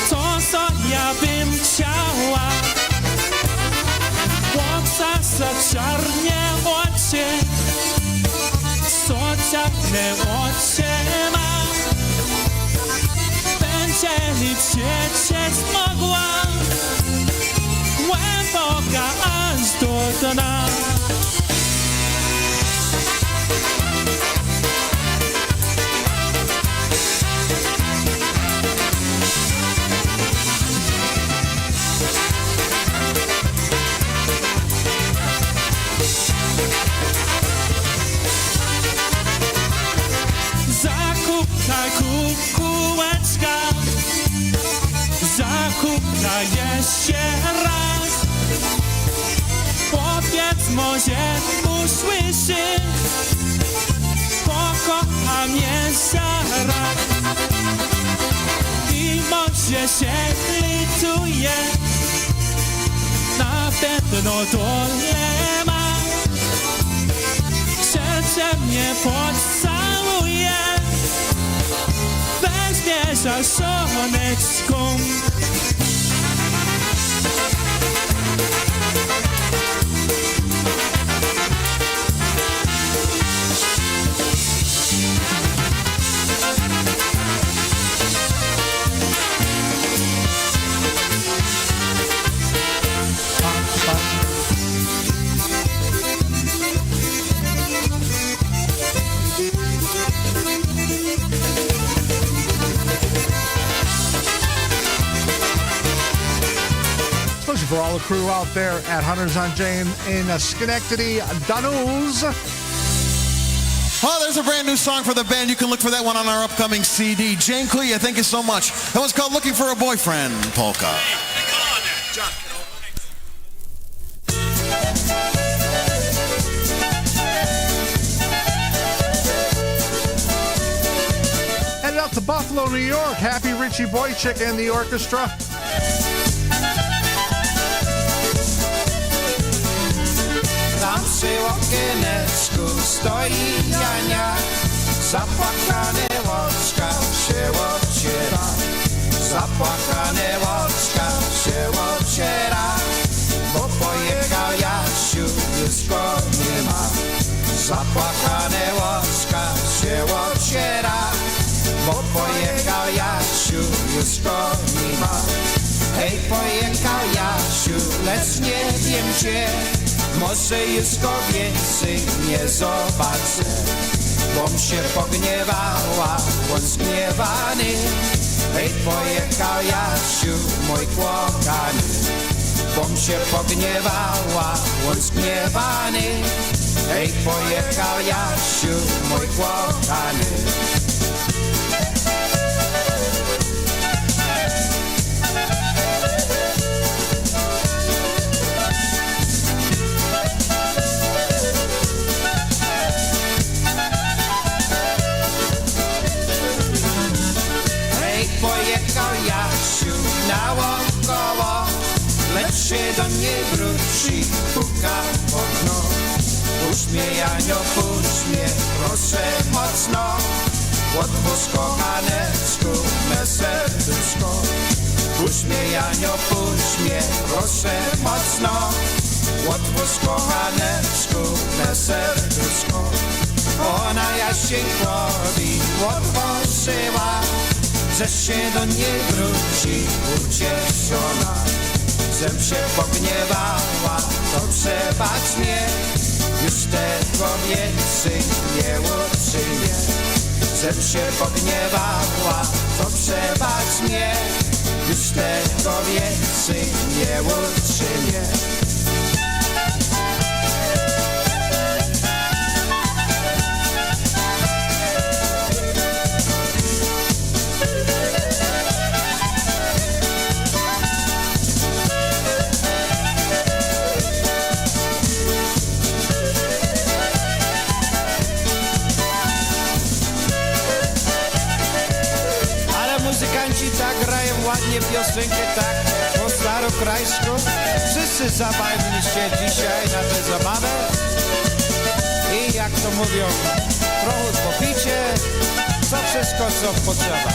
to co ja bym chciała. Chłopca za czarne oczy, co czarne oczy ma. Będzie liczyć mogła, głęboka aż do dna. Zakupkaj kukułeczka, zakupkaj jeszcze raz. Powiedz, może usłyszy, pokocha mnie zaraz. I może się lituje, na pewno dole ma. Serce mnie pocałuje, weźmie za żoneczką. For all the crew out there at Hunters on Jane in Schenectady, Dyngus. Oh, there's a brand new song for the band. You can look for that one on our upcoming CD. Jane Clea, thank you so much. That one's called Looking for a Boyfriend, Polka. Headed out to Buffalo, New York. Happy Richie Boychik and the orchestra. Tam przy okieneczku stoi Jania, zapłakane oczka się ociera, zapłakane oczka się ociera, bo pojechał Jasiu, już go nie ma. Zapłakane oczka się ociera, bo pojechał Jasiu, już go nie ma. Hej, pojechał Jasiu, lecz nie wiem gdzie. Może już go więcej nie zobaczę, bom się pogniewała, on zgniewany. Hej, pojechał Jasiu, mój kochany, bom się pogniewała, on zgniewany. Hej, pojechał Jasiu, mój kochany. Pojechał Jasiu naokoło, lecz się do niej wróci, puka w okno. Puść mnie, Janio, puść mnie, proszę mocno. Otwórz, kochaneczku, me serduszko. Puść mnie, Janio, puść mnie, proszę mocno. Otwórz, kochaneczku, me serduszko. Ona Jasieńkowi otworzyła, że się do niej wróci ucieszona. Żem się pogniewała, to przebacz mnie, już tego więcej nie uczynię. Żem się pogniewała, to przebacz mnie, już tego więcej nie uczynię. Tak grają ładnie piosenkę, tak po starokrajsku. Wszyscy zabawili się dzisiaj na tę zabawę. I jak to mówią, trochę popicie, co wszystko co potrzeba.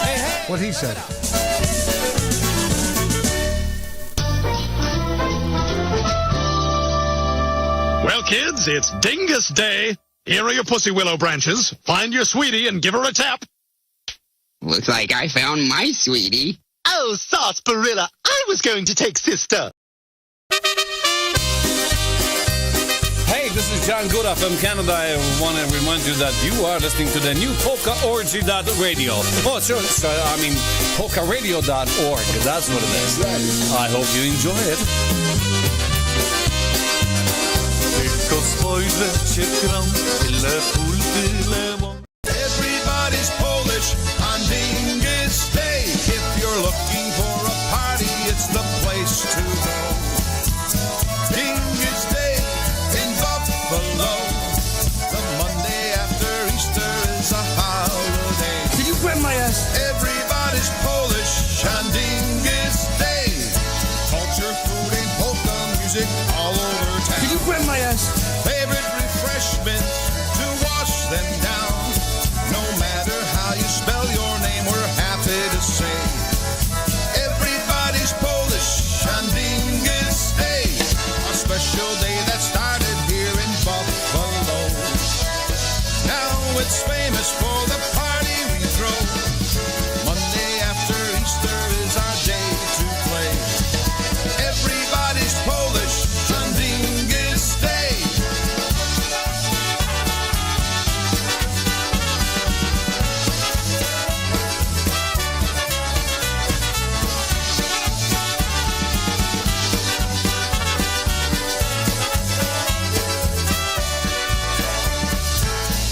Hej, hej! What he said. Well, kids, it's Dyngus Day. Here are your pussy willow branches. Find your sweetie and give her a tap. Looks like I found my sweetie. Oh, sarsaparilla, I was going to take sister. Hey, this is John Gooda from Canada. I want to remind you that you are listening to the new PolkaRadio. Oh, sure. PolkaRadio.org. That's what it is. I hope you enjoy it. Tylko spojrzę cię kram, tyle pól, tyle mąk. Everybody's Polish on Dyngus Day. If you're looking for a party, it's the place to go. Dyngus Day in Buffalo. The Monday after Easter is a holiday. Can you grab my ass? Everybody's Polish on Dyngus Day. Culture, food, and polka music all over town. Can you grab my ass? Favorite refreshments to wash them down. No matter how you spell your name, we're happy to say everybody's Polish on Dyngus Day. A special day that started here in Buffalo. Now it's famous for the party we throw. Monday after Easter is our day to play. Everybody's Polish on Dyngus Day.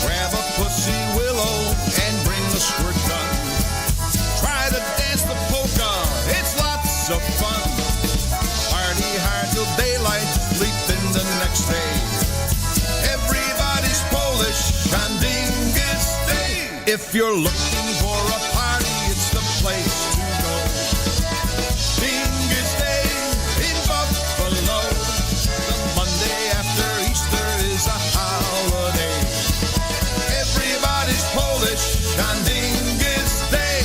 Grab a pussy willow and bring the squirt gun. Try to dance the polka, it's lots of fun. Party hard till daylight, sleep in the next day. Everybody's Polish on Dyngus Day. If you're looking for a party, it's the place to go. Dyngus Day in Buffalo. The Monday after Easter is a holiday. Everybody's Polish on Dyngus Day.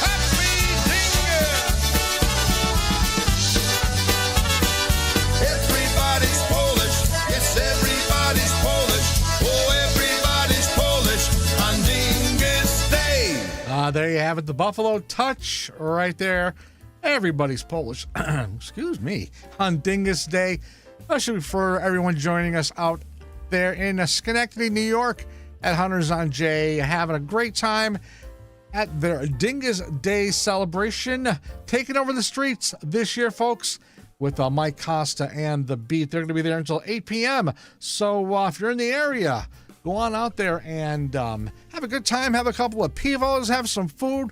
Happy Dyngus! Everybody's Polish. Yes, everybody's Polish. Oh, everybody's Polish on Dyngus Day. There you have it, the Buffalo Touch right there. Everybody's Polish, excuse me, on Dyngus Day. Especially for everyone joining us out there in Schenectady, New York at Hunters on J. Having a great time at their Dyngus Day celebration. Taking over the streets this year, folks, with Mike Costa and The Beat. They're going to be there until 8 p.m. So if you're in the area, go on out there and have a good time. Have a couple of pivos, have some food,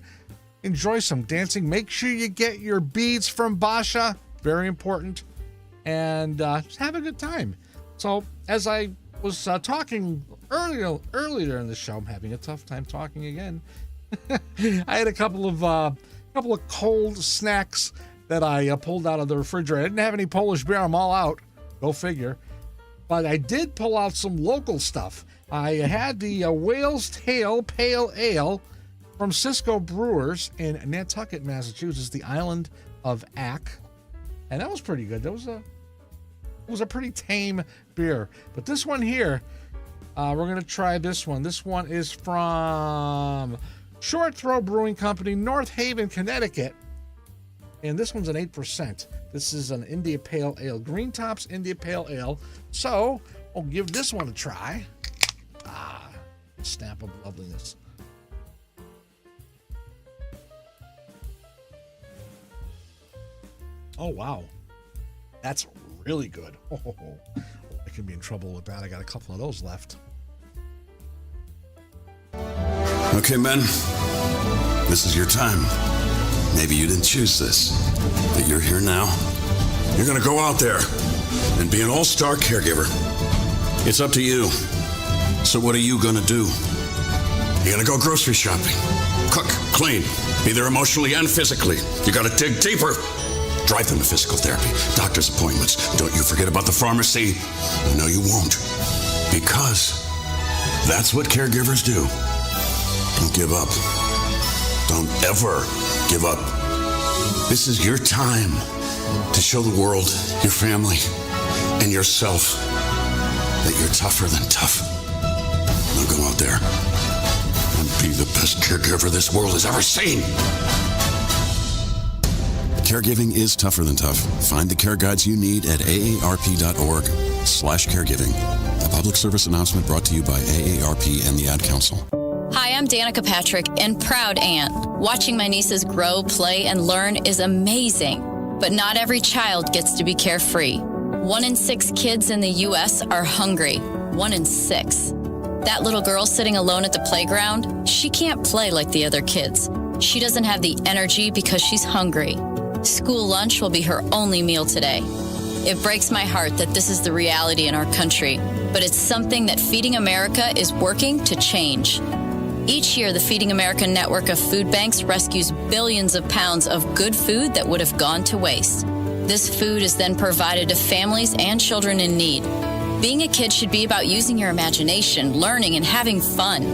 enjoy some dancing. Make sure you get your beads from Basha. Very important. And just have a good time. So as I was talking earlier in the show, I'm having a tough time talking again. I had a couple of cold snacks that I pulled out of the refrigerator. I didn't have any Polish beer. I'm all out. Go figure. But I did pull out some local stuff. I had the Whale's Tail Pale Ale from Cisco Brewers in Nantucket, Massachusetts, the island of Ack. And that was pretty good. That was a pretty tame beer. But this one here, we're going to try this one. This one is from Short Throw Brewing Company, North Haven, Connecticut. And this one's an 8%. This is an India Pale Ale. Green Tops India Pale Ale. So, I'll give this one a try. Stamp of loveliness. Oh, wow. That's really good. Oh, I can be in trouble with that. I got a couple of those left. Okay, men. This is your time. Maybe you didn't choose this, but you're here now. You're going to go out there and be an all-star caregiver. It's up to you. So what are you going to do? You're going to go grocery shopping, cook, clean, Be there emotionally and physically. You got to dig deeper. Drive them to physical therapy, doctor's appointments. Don't you forget about the pharmacy. No, you won't. Because that's what caregivers do. Don't give up. Don't ever give up. This is your time to show the world, your family, and yourself that you're tougher than tough. Now go out there and be the best caregiver this world has ever seen. Caregiving is tougher than tough. Find the care guides you need at aarp.org/caregiving. A public service announcement brought to you by AARP and the Ad Council. Hi, I'm Danica Patrick and proud aunt. Watching my nieces grow, play, and learn is amazing. But not every child gets to be carefree. 1 in 6 kids in the U.S. are hungry. 1 in 6. That little girl sitting alone at the playground, she can't play like the other kids. She doesn't have the energy because she's hungry. School lunch will be her only meal today. It breaks my heart that this is the reality in our country, but it's something that Feeding America is working to change. Each year, the Feeding America network of food banks rescues billions of pounds of good food that would have gone to waste. This food is then provided to families and children in need. Being a kid should be about using your imagination, learning, and having fun.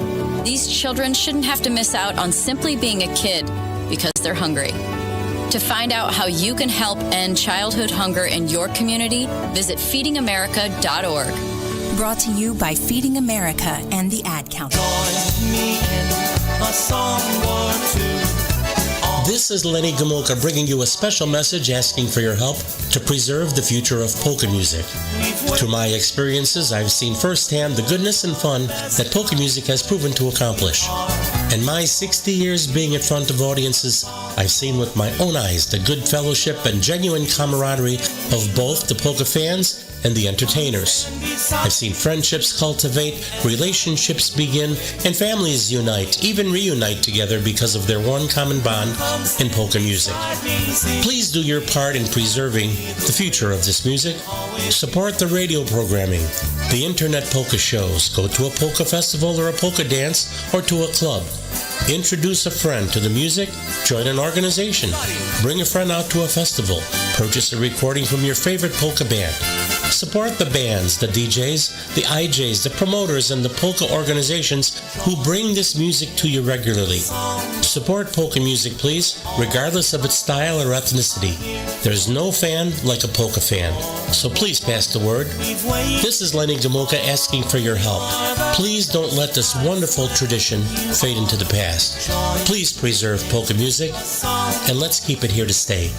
These children shouldn't have to miss out on simply being a kid because they're hungry. To find out how you can help end childhood hunger in your community, visit feedingamerica.org. Brought to you by Feeding America and the Ad Council. Join me in a song or two. This is Lenny Gomulka bringing you a special message asking for your help to preserve the future of polka music. Through my experiences, I've seen firsthand the goodness and fun that polka music has proven to accomplish. In my 60 years being in front of audiences, I've seen with my own eyes the good fellowship and genuine camaraderie of both the polka fans and the entertainers. I've seen friendships cultivate, relationships begin, and families unite, even reunite together because of their one common bond in polka music. Please do your part in preserving the future of this music. Support the radio programming, the internet polka shows, go to a polka festival or a polka dance, or to a club. Introduce a friend to the music, join an organization, bring a friend out to a festival, purchase a recording from your favorite polka band. Support the bands, the DJs, the IJs, the promoters, and the polka organizations who bring this music to you regularly. Support polka music, please, regardless of its style or ethnicity. There's no fan like a polka fan, so please pass the word. This is Lenny Gomulka asking for your help. Please don't let this wonderful tradition fade into the past. Please preserve polka music, and let's keep it here to stay.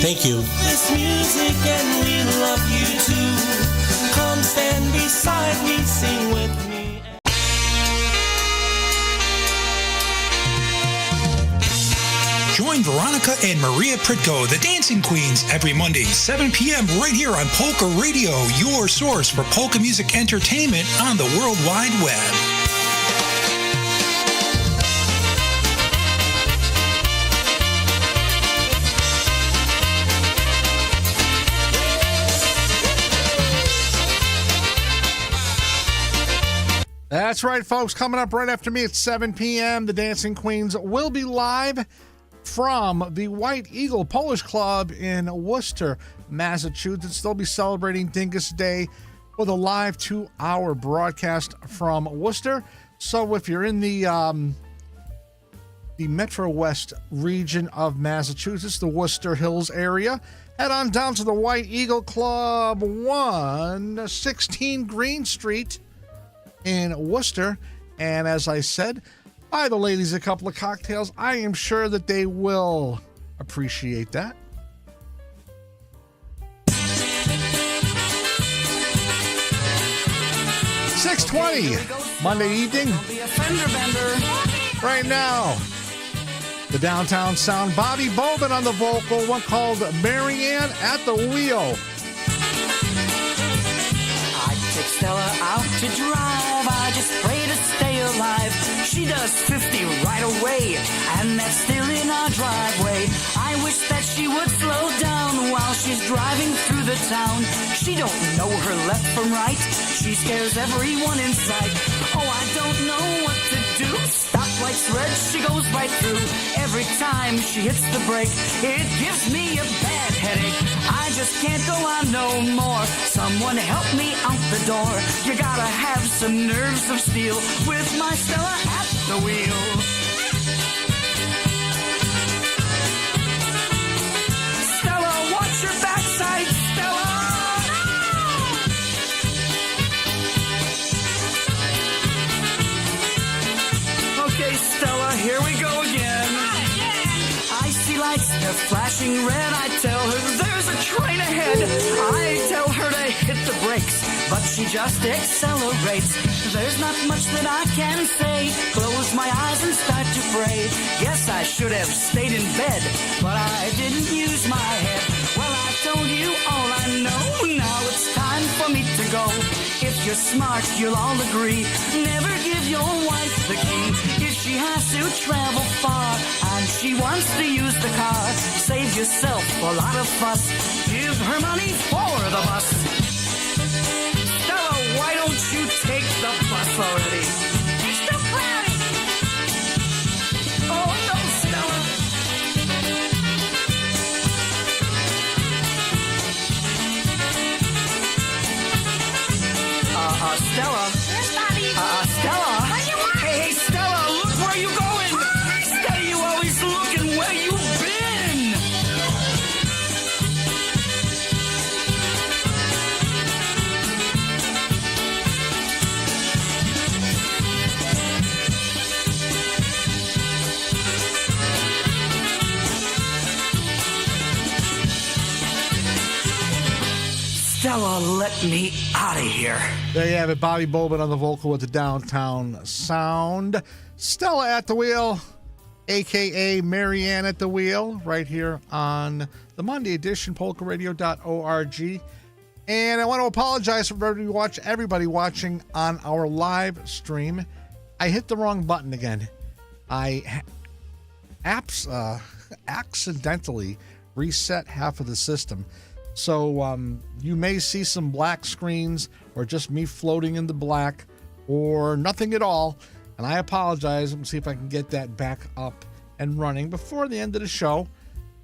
Thank you. This music and we love you too. Come stand beside me, sing with me. Join Veronica and Maria Pritko, the Dancing Queens, every Monday, 7 p.m. right here on Polka Radio, your source for polka music entertainment on the World Wide Web. That's right, folks. Coming up right after me at 7 p.m., the Dancing Queens will be live from the White Eagle Polish Club in Worcester, Massachusetts. They'll be celebrating Dyngus Day with a live 2-hour broadcast from Worcester. So if you're in the Metro West region of Massachusetts, the Worcester Hills area, head on down to the White Eagle Club, 116 Green Street in Worcester. And as I said, buy the ladies a couple of cocktails. I am sure that they will appreciate that. $6:20 Monday evening. Right now, the Downtown Sound, Bobby Bobin on the vocal, one called Marianne at the Wheel. Take Stella out to drive. I I just pray to stay alive. She does 50 right away, and that's still in our driveway. I wish that she would slow down while she's driving through the town. She don't know her left from right. She scares everyone in sight. Oh, I don't know what to do. Stoplight's red, she goes right through. Every time she hits the brake, it gives me a bad headache. I just can't go on no more. Someone help me out the door. You gotta have some nerves of steel with my Stella at the wheel. Stella, watch your backside, Stella! Okay, Stella, here we go again. I see lights, they're flashing red. I tell her there's a train ahead. I tell her to hit the brakes, but she just accelerates. There's not much that I can say. Close my eyes and start to pray. Guess I should have stayed in bed, but I didn't use my head. Well, I told you all I know. Now it's time for me to go. If you're smart, you'll all agree. Never give your wife the key. If she has to travel far and she wants to use the car, save yourself a lot of fuss. Give her money for the bus. Stella, why don't you take the bus already? It's too crowded. Oh, no, Stella. Stella. Stella. Hey, Stella, look where you going. Steady, you always looking where you've been. Stella, let me out of here. There you have it, Bobby Bobin on the vocal with the downtown sound. Stella at the wheel, a.k.a. Marianne at the wheel, right here on the Monday edition, PolkaRadio.org. And I want to apologize for everybody watching on our live stream. I hit the wrong button again. I accidentally reset half of the system. So you may see some black screens or just me floating in the black or nothing at all. And I apologize. Let me see if I can get that back up and running before the end of the show.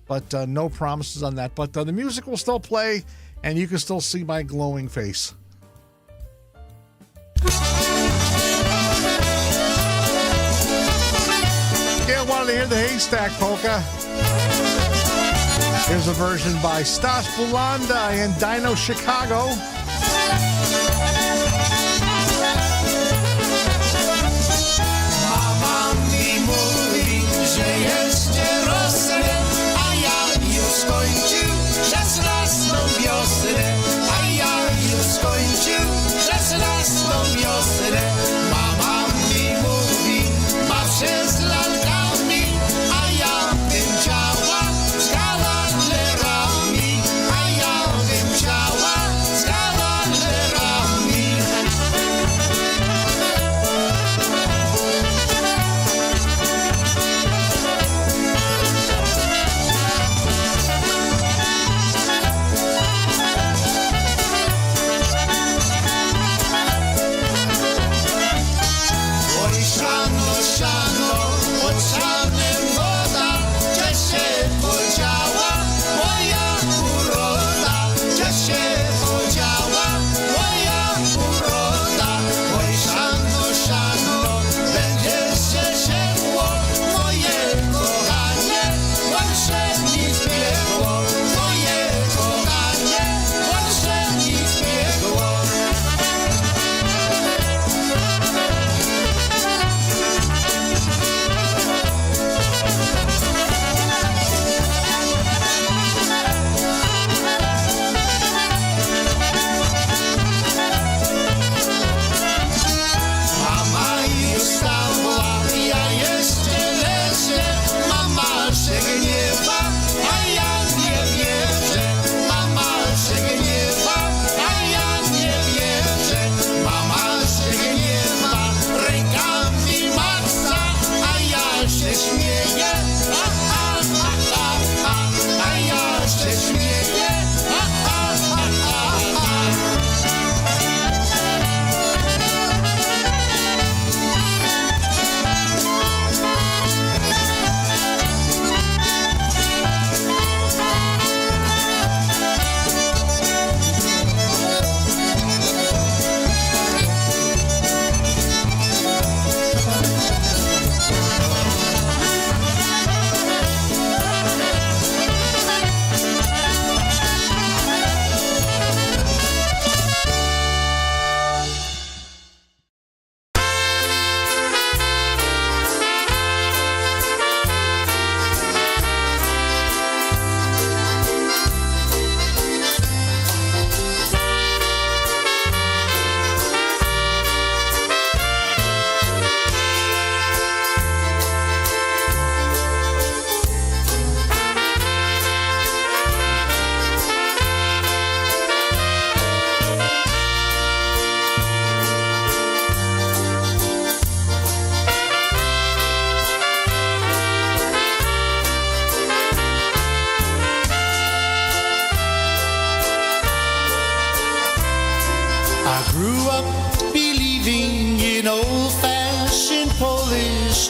But no promises on that. But the music will still play and you can still see my glowing face. Yeah, I wanted to hear the Haystack Polka. Here's a version by Stas Bulanda and Dino Chicago. Mama mi mówi, że jeszcze rosnę, a ja już skończył 16 wiosnę, a ja już skończył 16 wiosnę. Mama mi mówi, ma przez lalkami, a ja bym chciała z kawalerami, a ja bym chciała z kawalerami.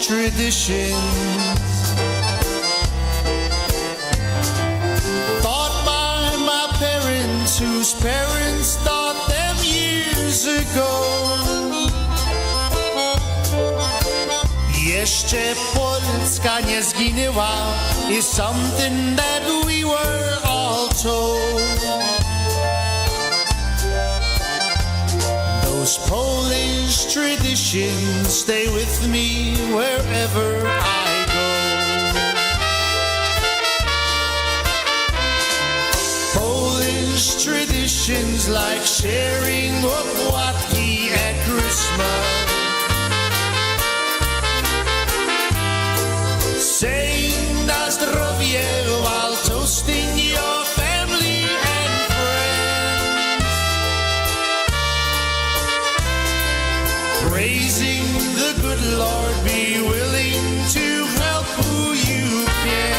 traditions. Thought by my parents, whose parents thought them years ago. Jeszcze Polska nie zginęła is something that we were all told. Those Polish traditions stay with me wherever I go. Polish traditions like sharing opłatki at Christmas, saying na zdrowie while toasting your family and friends, praising the good Lord, be willing to help who you can.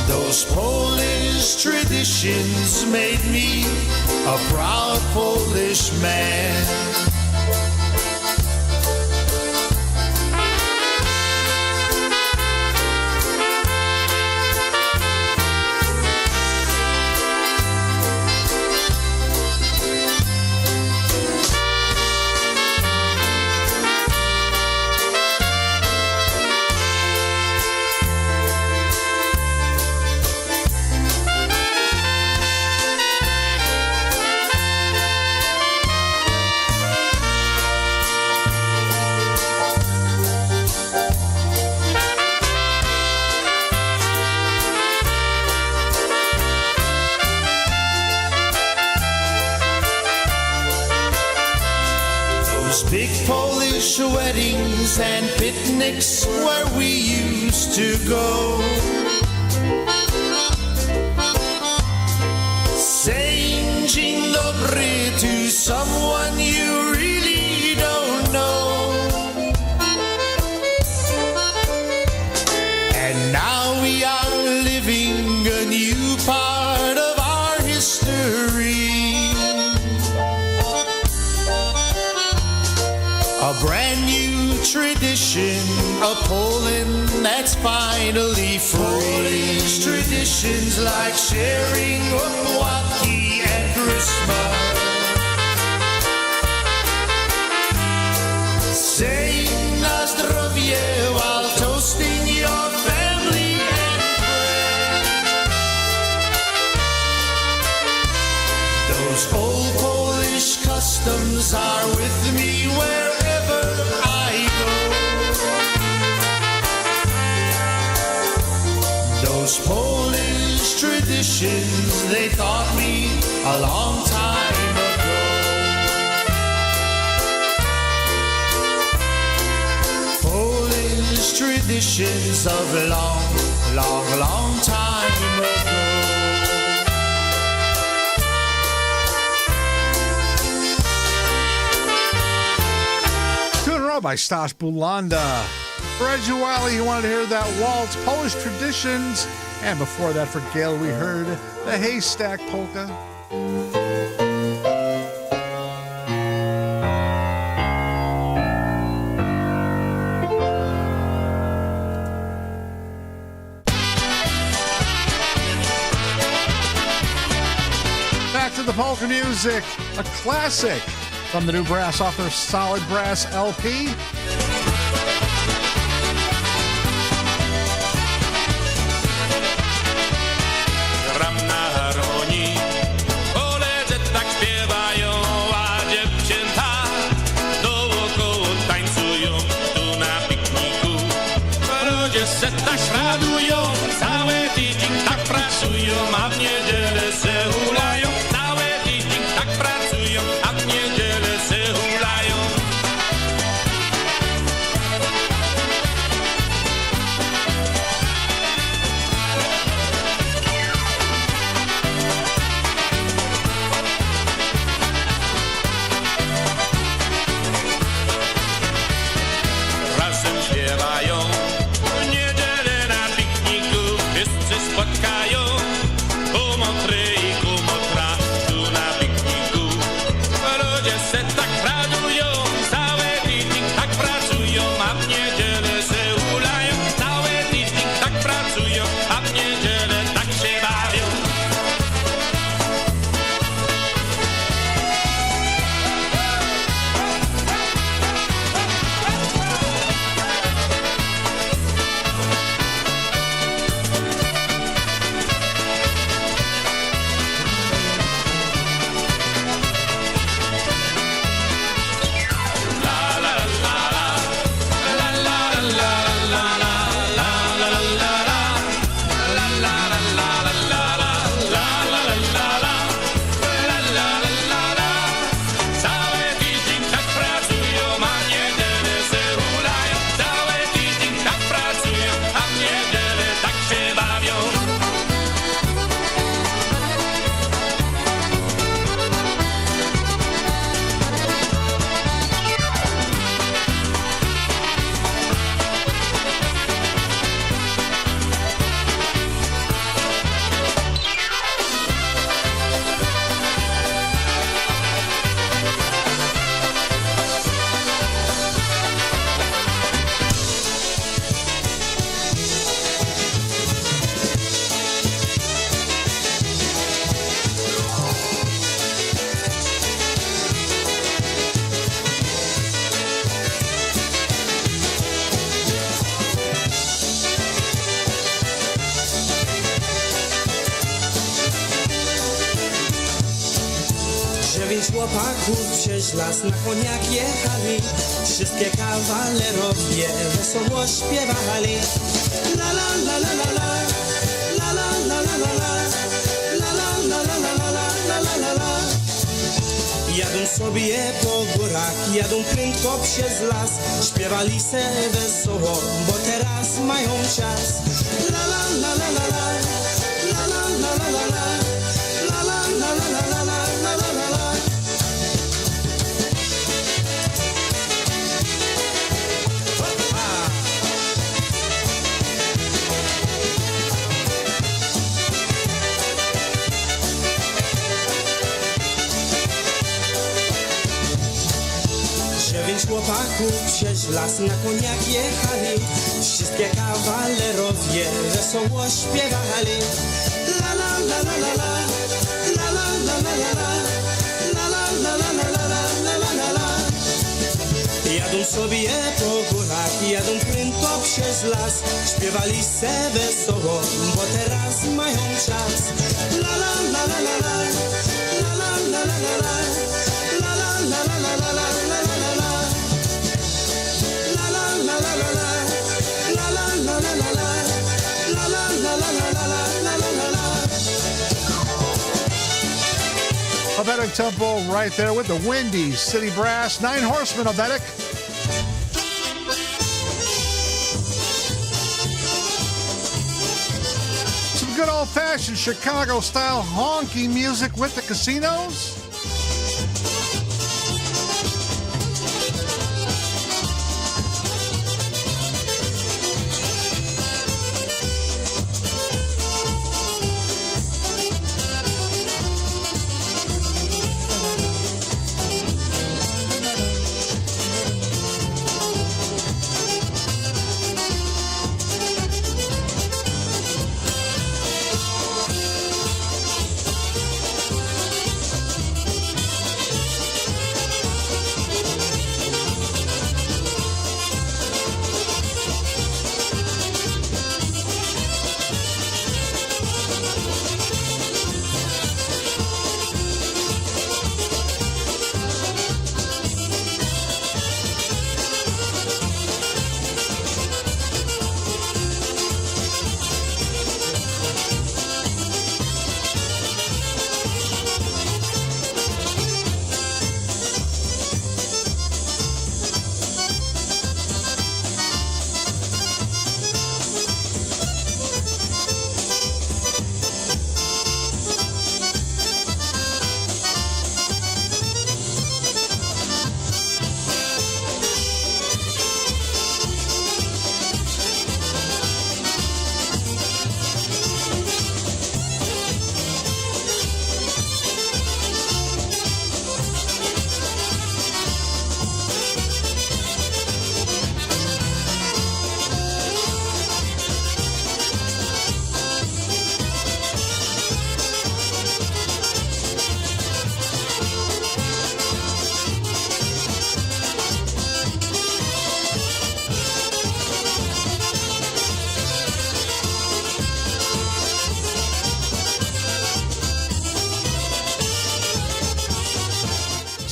Those Polish traditions made me a proud Polish man. Big Polish weddings and picnics where we used to go, saying dzień dobry to someone you really don't know. And now we are living a new part of our history, a brand new tradition, a Poland that's finally free. Polish traditions like sharing opłatki at Christmas, saying na zdrowie while toasting your family and friends. Those old Polish customs are with me wherever I go. Those Polish traditions, they taught me a long time ago. Polish traditions of long time ago. By Stas Bulanda. For Reggie Wiley, you wanted to hear that waltz, Polish traditions. And before that, for Gail, we heard the Haystack Polka. Back to the polka music, a classic from the new brass off their Solid Brass LP. Gram na harmonii, koledzy tak śpiewają, a dziewczęta dookoła tańcują tu na pikniku. Ludzie se tak radują, cały tydzień tak pracują, a w niedzielę se hulają. Cały tydzień tak pracują, a w niedzielę se hulają. Razem śpiewają, w niedzielę na pikniku wszyscy spotkają. Dziewięć chłopaków przez las na koniach jechali, wszystkie kawalerowie wesoło śpiewali. La la la la la la, la la la la la la, la la la la la la la la la la. Jadą sobie po górach, jadą prędko przez las, śpiewali se wesoło, bo teraz mają czas. La la la la la la, la la la la la la, la la la la la la la la la la. Dziewięć chłopaków przez las na koniach jechali, wszystkie kawalerowie wesoło śpiewali. La la la la la la, la la la la la la, la la la la la la la la la la. Jadą sobie po górach, jadą prędko przez las, śpiewali se wesoło, bo teraz mają czas. La la la la la la, la la la la la la, la la la la la la la la la la. La la la la la la, la la la la la la, la la la la la la la la la. A better tempo right there with the Windy City Brass, Nine Horsemen of Vedic. Some good old-fashioned Chicago-style honky music with the Casinos.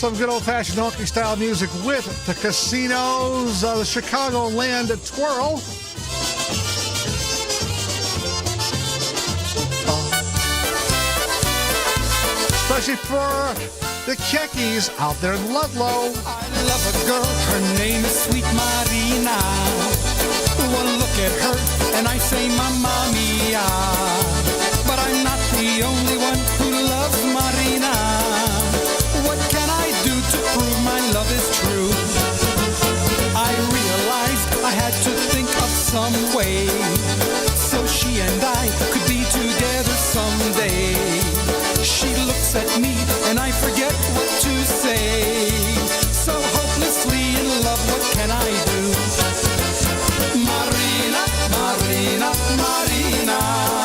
Some good old-fashioned honky style music with the Casinos, the Chicagoland Twirl. Especially for the Kekkies out there in Ludlow. I love a girl, her name is Sweet Marina. One look at her and I say Mamma Mia. But I'm not the only one who loves Marina. What can I do to prove my love is true? I realized I had to think of some way so she and I could be together someday. She looks at me and I forget what to say. So hopelessly in love, what can I do? Marina, Marina, Marina.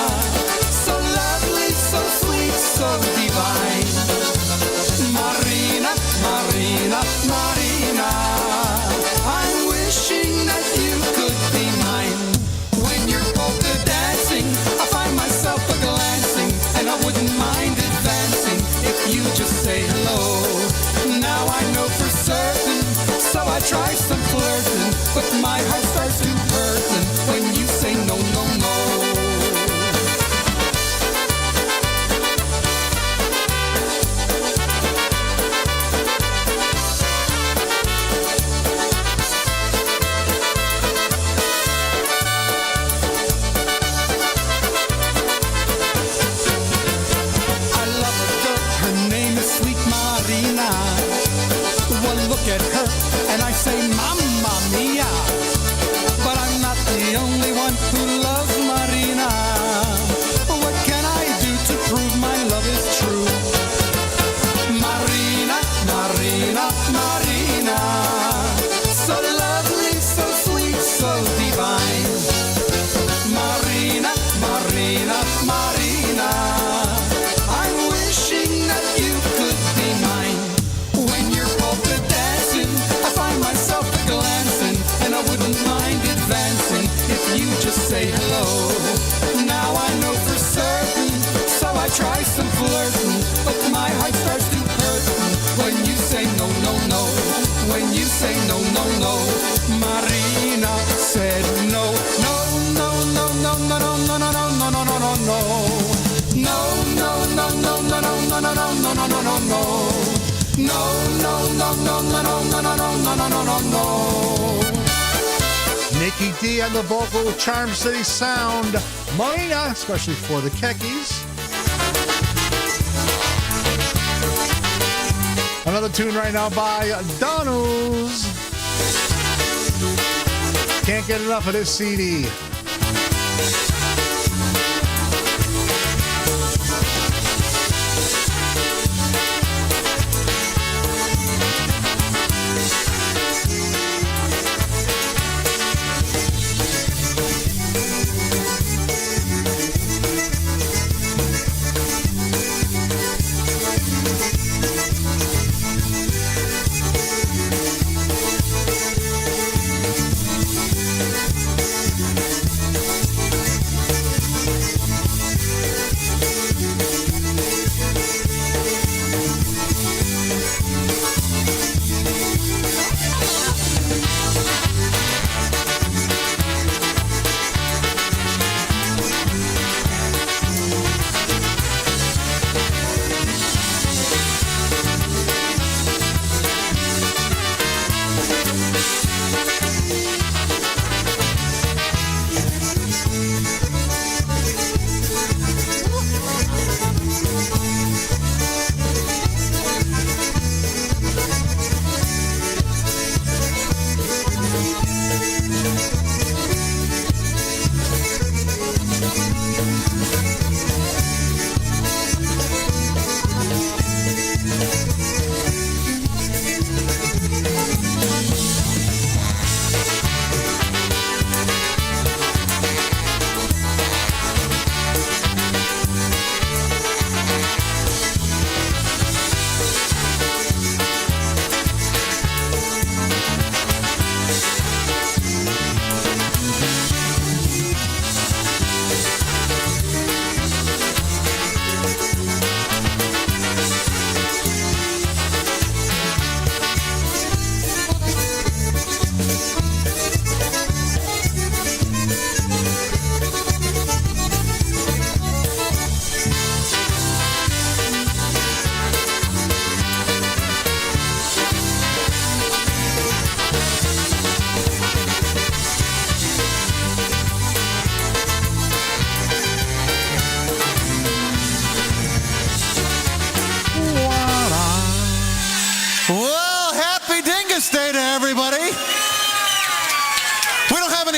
Nikki D on the vocal with Charm City Sound. Marina, especially for the Kekis. Another tune right now by Dyngus. Can't get enough of this CD.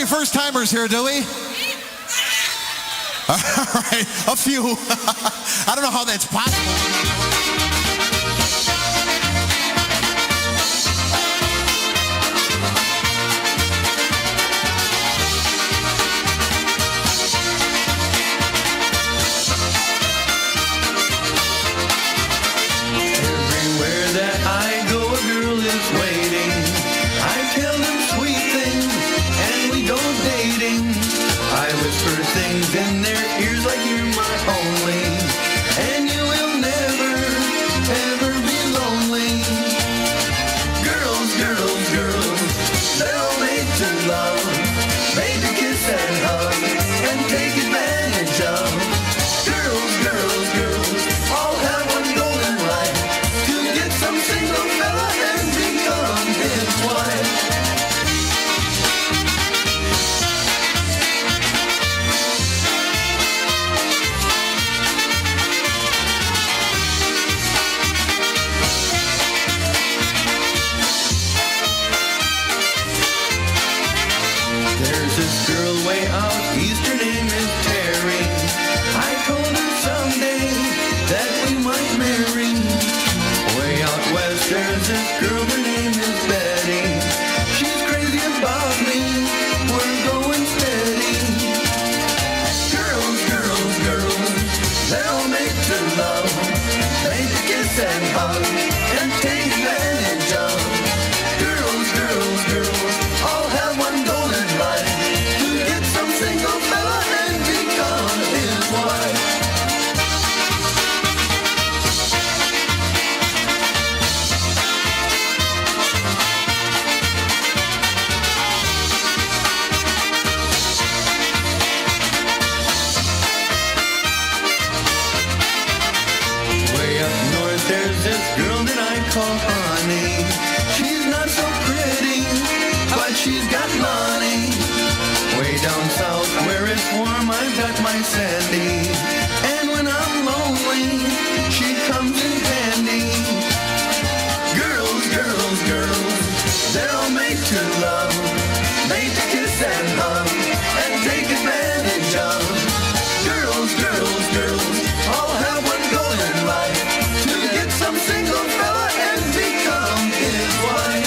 First-timers here, do we? All right, a few. I don't know how that's possible. Things in their ears like you're my only, and you will never, ever be lonely. Girls, girls, girls, they're all made to love, made to kiss and hug, and take advantage of. Girls, girls, girls, all have one goal in life, to get some single fella and become his wife. Way out east, her name is Terry. I told her someday that we might marry. Way out west, there's this girl, her name is Betty. She's crazy about me, we're going steady. Girls, girls, girls, they're all made to love, made to kiss and hug, and take advantage of. Girls, girls, girls, all have one goal in life, single fella and become his wife. Sandy. And when I'm lonely, she comes in handy. Girls, girls, girls, they're all made to love, made to kiss and hug, and take advantage of. Girls, girls, girls, all have one goal in life, to get some single fella and become his wife.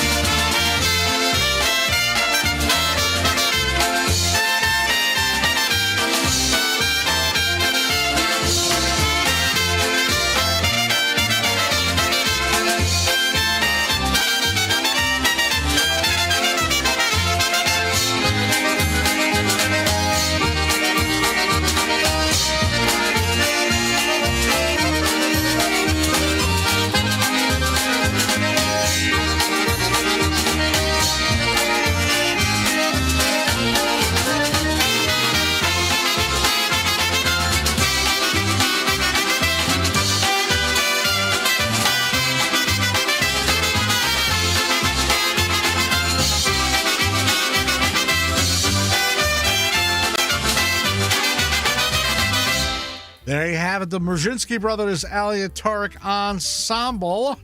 There you have it, the Mrzinski Brothers Aleatoric Ensemble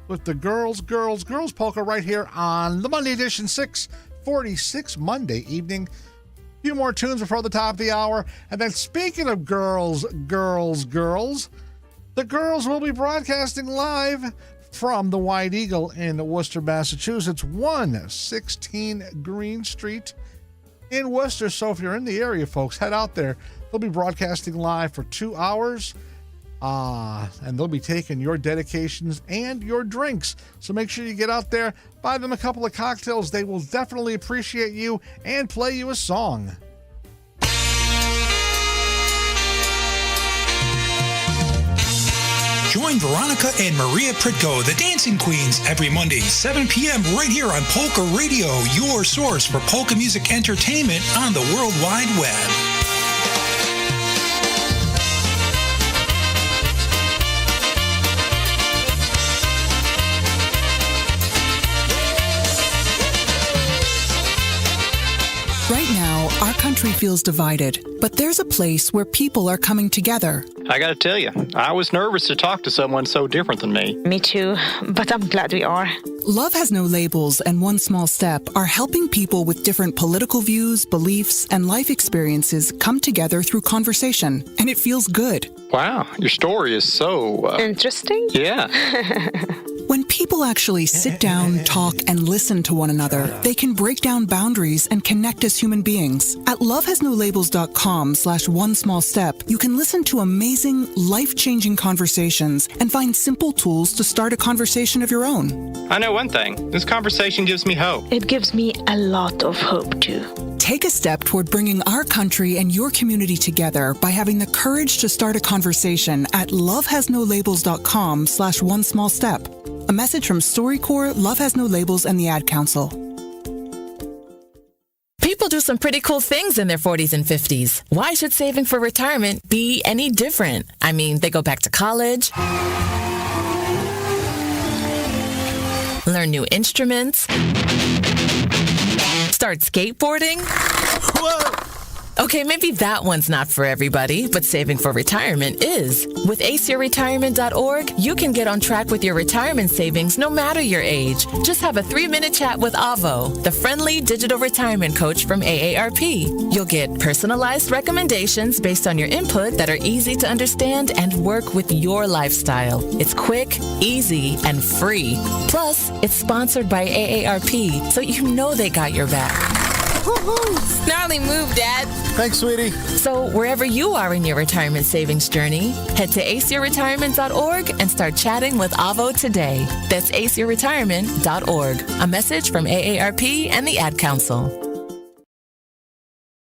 with the Girls, Girls, Girls Polka right here on the Monday edition, 6:46 Monday evening. A few more tunes before the top of the hour. And then speaking of girls, girls, girls, the girls will be broadcasting live from the White Eagle in Worcester, Massachusetts, 116 Green Street in Worcester. So if you're in the area, folks, head out there. They'll be broadcasting live for 2 hours, and they'll be taking your dedications and your drinks. So make sure you get out there, buy them a couple of cocktails. They will definitely appreciate you and play you a song. Join Veronica and Maria Pritko, the Dancing Queens, every Monday, 7 p.m. right here on Polka Radio, your source for polka music entertainment on the World Wide Web. Right now, our country feels divided, but there's a place where people are coming together. I gotta tell you, I was nervous to talk to someone so different than me. Me too, but I'm glad we are. Love Has No Labels and One Small Step are helping people with different political views, beliefs, and life experiences come together through conversation, and it feels good. Wow, your story is so... Interesting? Yeah. When people actually sit down, talk, and listen to one another, they can break down boundaries and connect as human beings. At lovehasnolabels.com/onesmallstep, you can listen to amazing, life-changing conversations and find simple tools to start a conversation of your own. I know one thing. This conversation gives me hope. It gives me a lot of hope, too. Take a step toward bringing our country and your community together by having the courage to start a conversation at lovehasnolabels.com/onesmallstep. A message from StoryCorps, Love Has No Labels, and the Ad Council. People do some pretty cool things in their 40s and 50s. Why should saving for retirement be any different? I mean, they go back to college, learn new instruments, start skateboarding. Whoa! Okay, maybe that one's not for everybody, but saving for retirement is. With aceyourretirement.org, you can get on track with your retirement savings no matter your age. Just have a 3-minute chat with Avo, the friendly digital retirement coach from AARP. You'll get personalized recommendations based on your input that are easy to understand and work with your lifestyle. It's quick, easy, and free. Plus, it's sponsored by AARP, so you know they got your back. Gnarly move, Dad. Thanks, sweetie. So wherever you are in your retirement savings journey, head to aceyourretirement.org and start chatting with Avo today. That's aceyourretirement.org. A message from AARP and the Ad Council.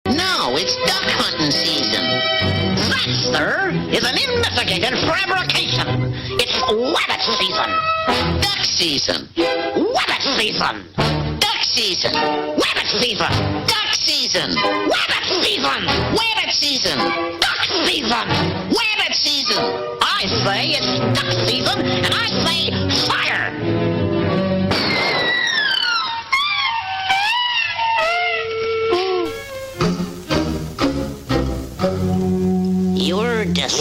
Now it's duck hunting season. That, sir, is an investigated fabrication. It's wabbit season. Duck season. Wabbit season. Duck season. Wabbit season. Duck season. Wabbit season. Wabbit season. Duck season. Wabbit season. I say it's duck season, and I say fire.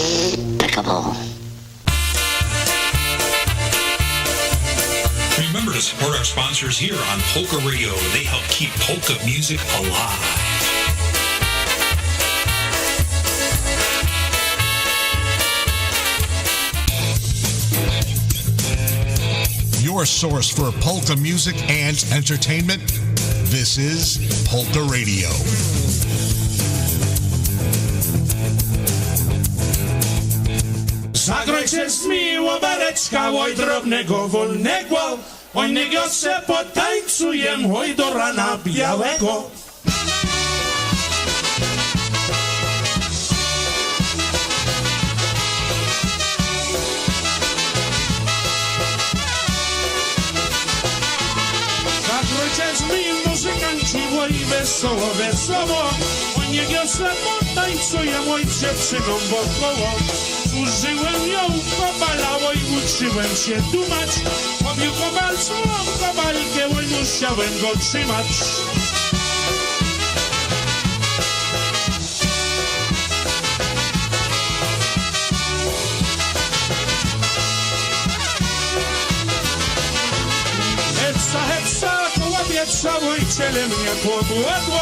despicable. Remember to support our sponsors here on Polka Radio. They help keep polka music alive. Your source for polka music and entertainment. This is Polka Radio. Zagrajcie z miło bereczka, oj drobnego wolnego, oj niego se potańcujem, oj do rana białego. Zagrajcie z mi muzykanci, oj wesoło, wesoło, oj niego se potańcujem, oj dziewczyną wokoło. Użyłem ją kobala, oj uczyłem się dumać. Pobił kobal złą kobalkę, oj musiałem go trzymać. Heca, koła pieprza, oj ciele mnie pobłodło.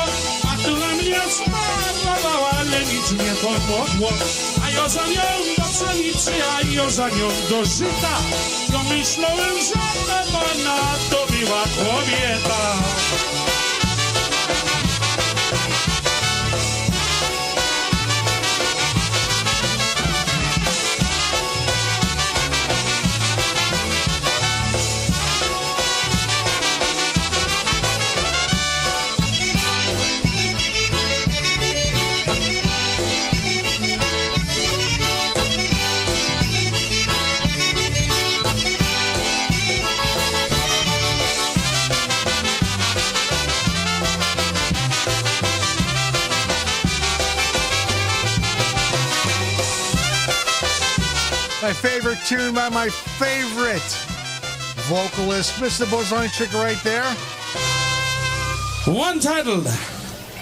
A tu mnie smarowała, ale nic nie pomogło. A ja za nią do pszenicy, a ja za nią do żyta. To myślałem, że ona to była kobieta. My favorite tune by my favorite vocalist, Mr. Bozanchik, right there. One titled,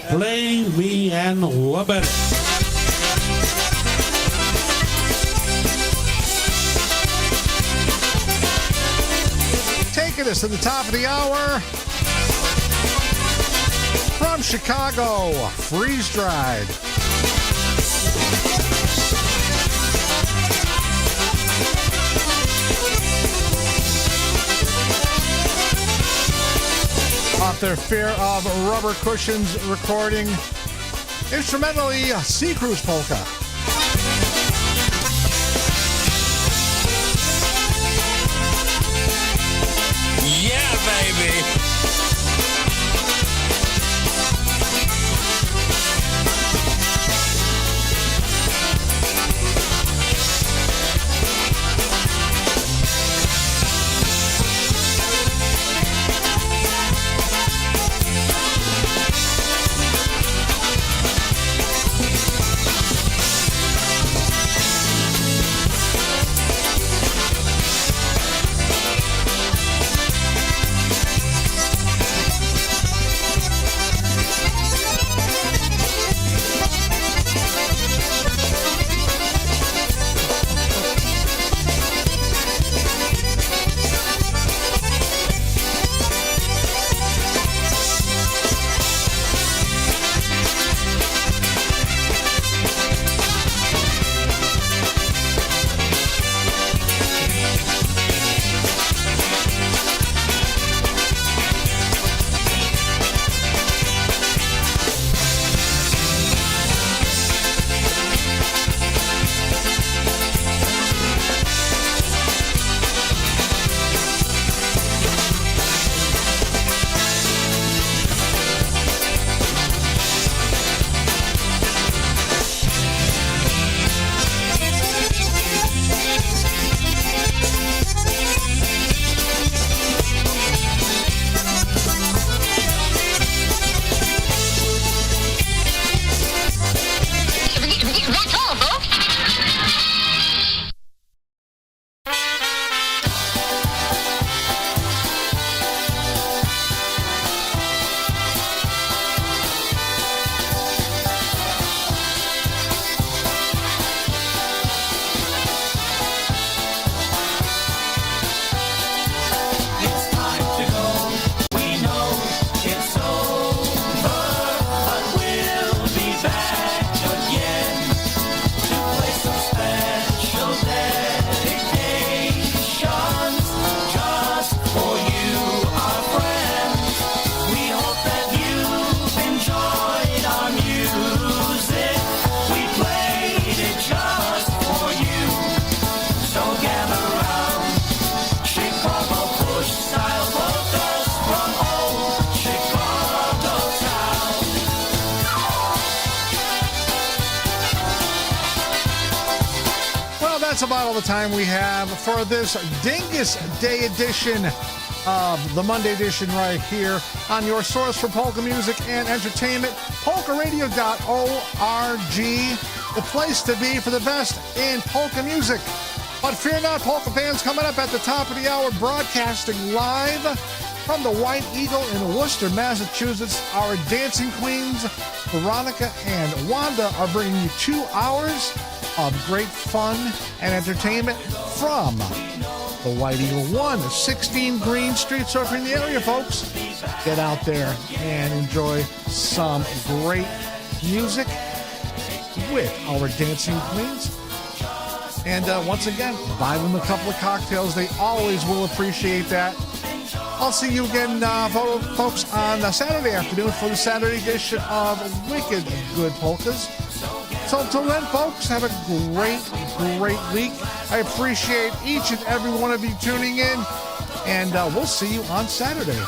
Play Me and Wabber. Taking us to the top of the hour. From Chicago, Freeze Dried. Off their Fear of Rubber Cushions recording, instrumentally, Sea Cruise Polka. Yeah, baby. that's about all the time we have for this Dyngus Day edition of the Monday edition right here on your source for polka music and entertainment, PolkaRadio.org, the place to be for the best in polka music. But fear not, polka fans, coming up at the top of the hour, broadcasting live from the White Eagle in Worcester, Massachusetts, our dancing queens, Veronica and Wanda, are bringing you 2 hours of great fun and entertainment from the White Eagle 116 Green Street. So if you're in the area, folks, get out there and enjoy some great music with our dancing queens. And once again, buy them a couple of cocktails. They always will appreciate that. I'll see you again, folks, on Saturday afternoon for the Saturday edition of Wicked Good Polkas. So until then, folks, have a great, great week. I appreciate each and every one of you tuning in, and we'll see you on Saturday.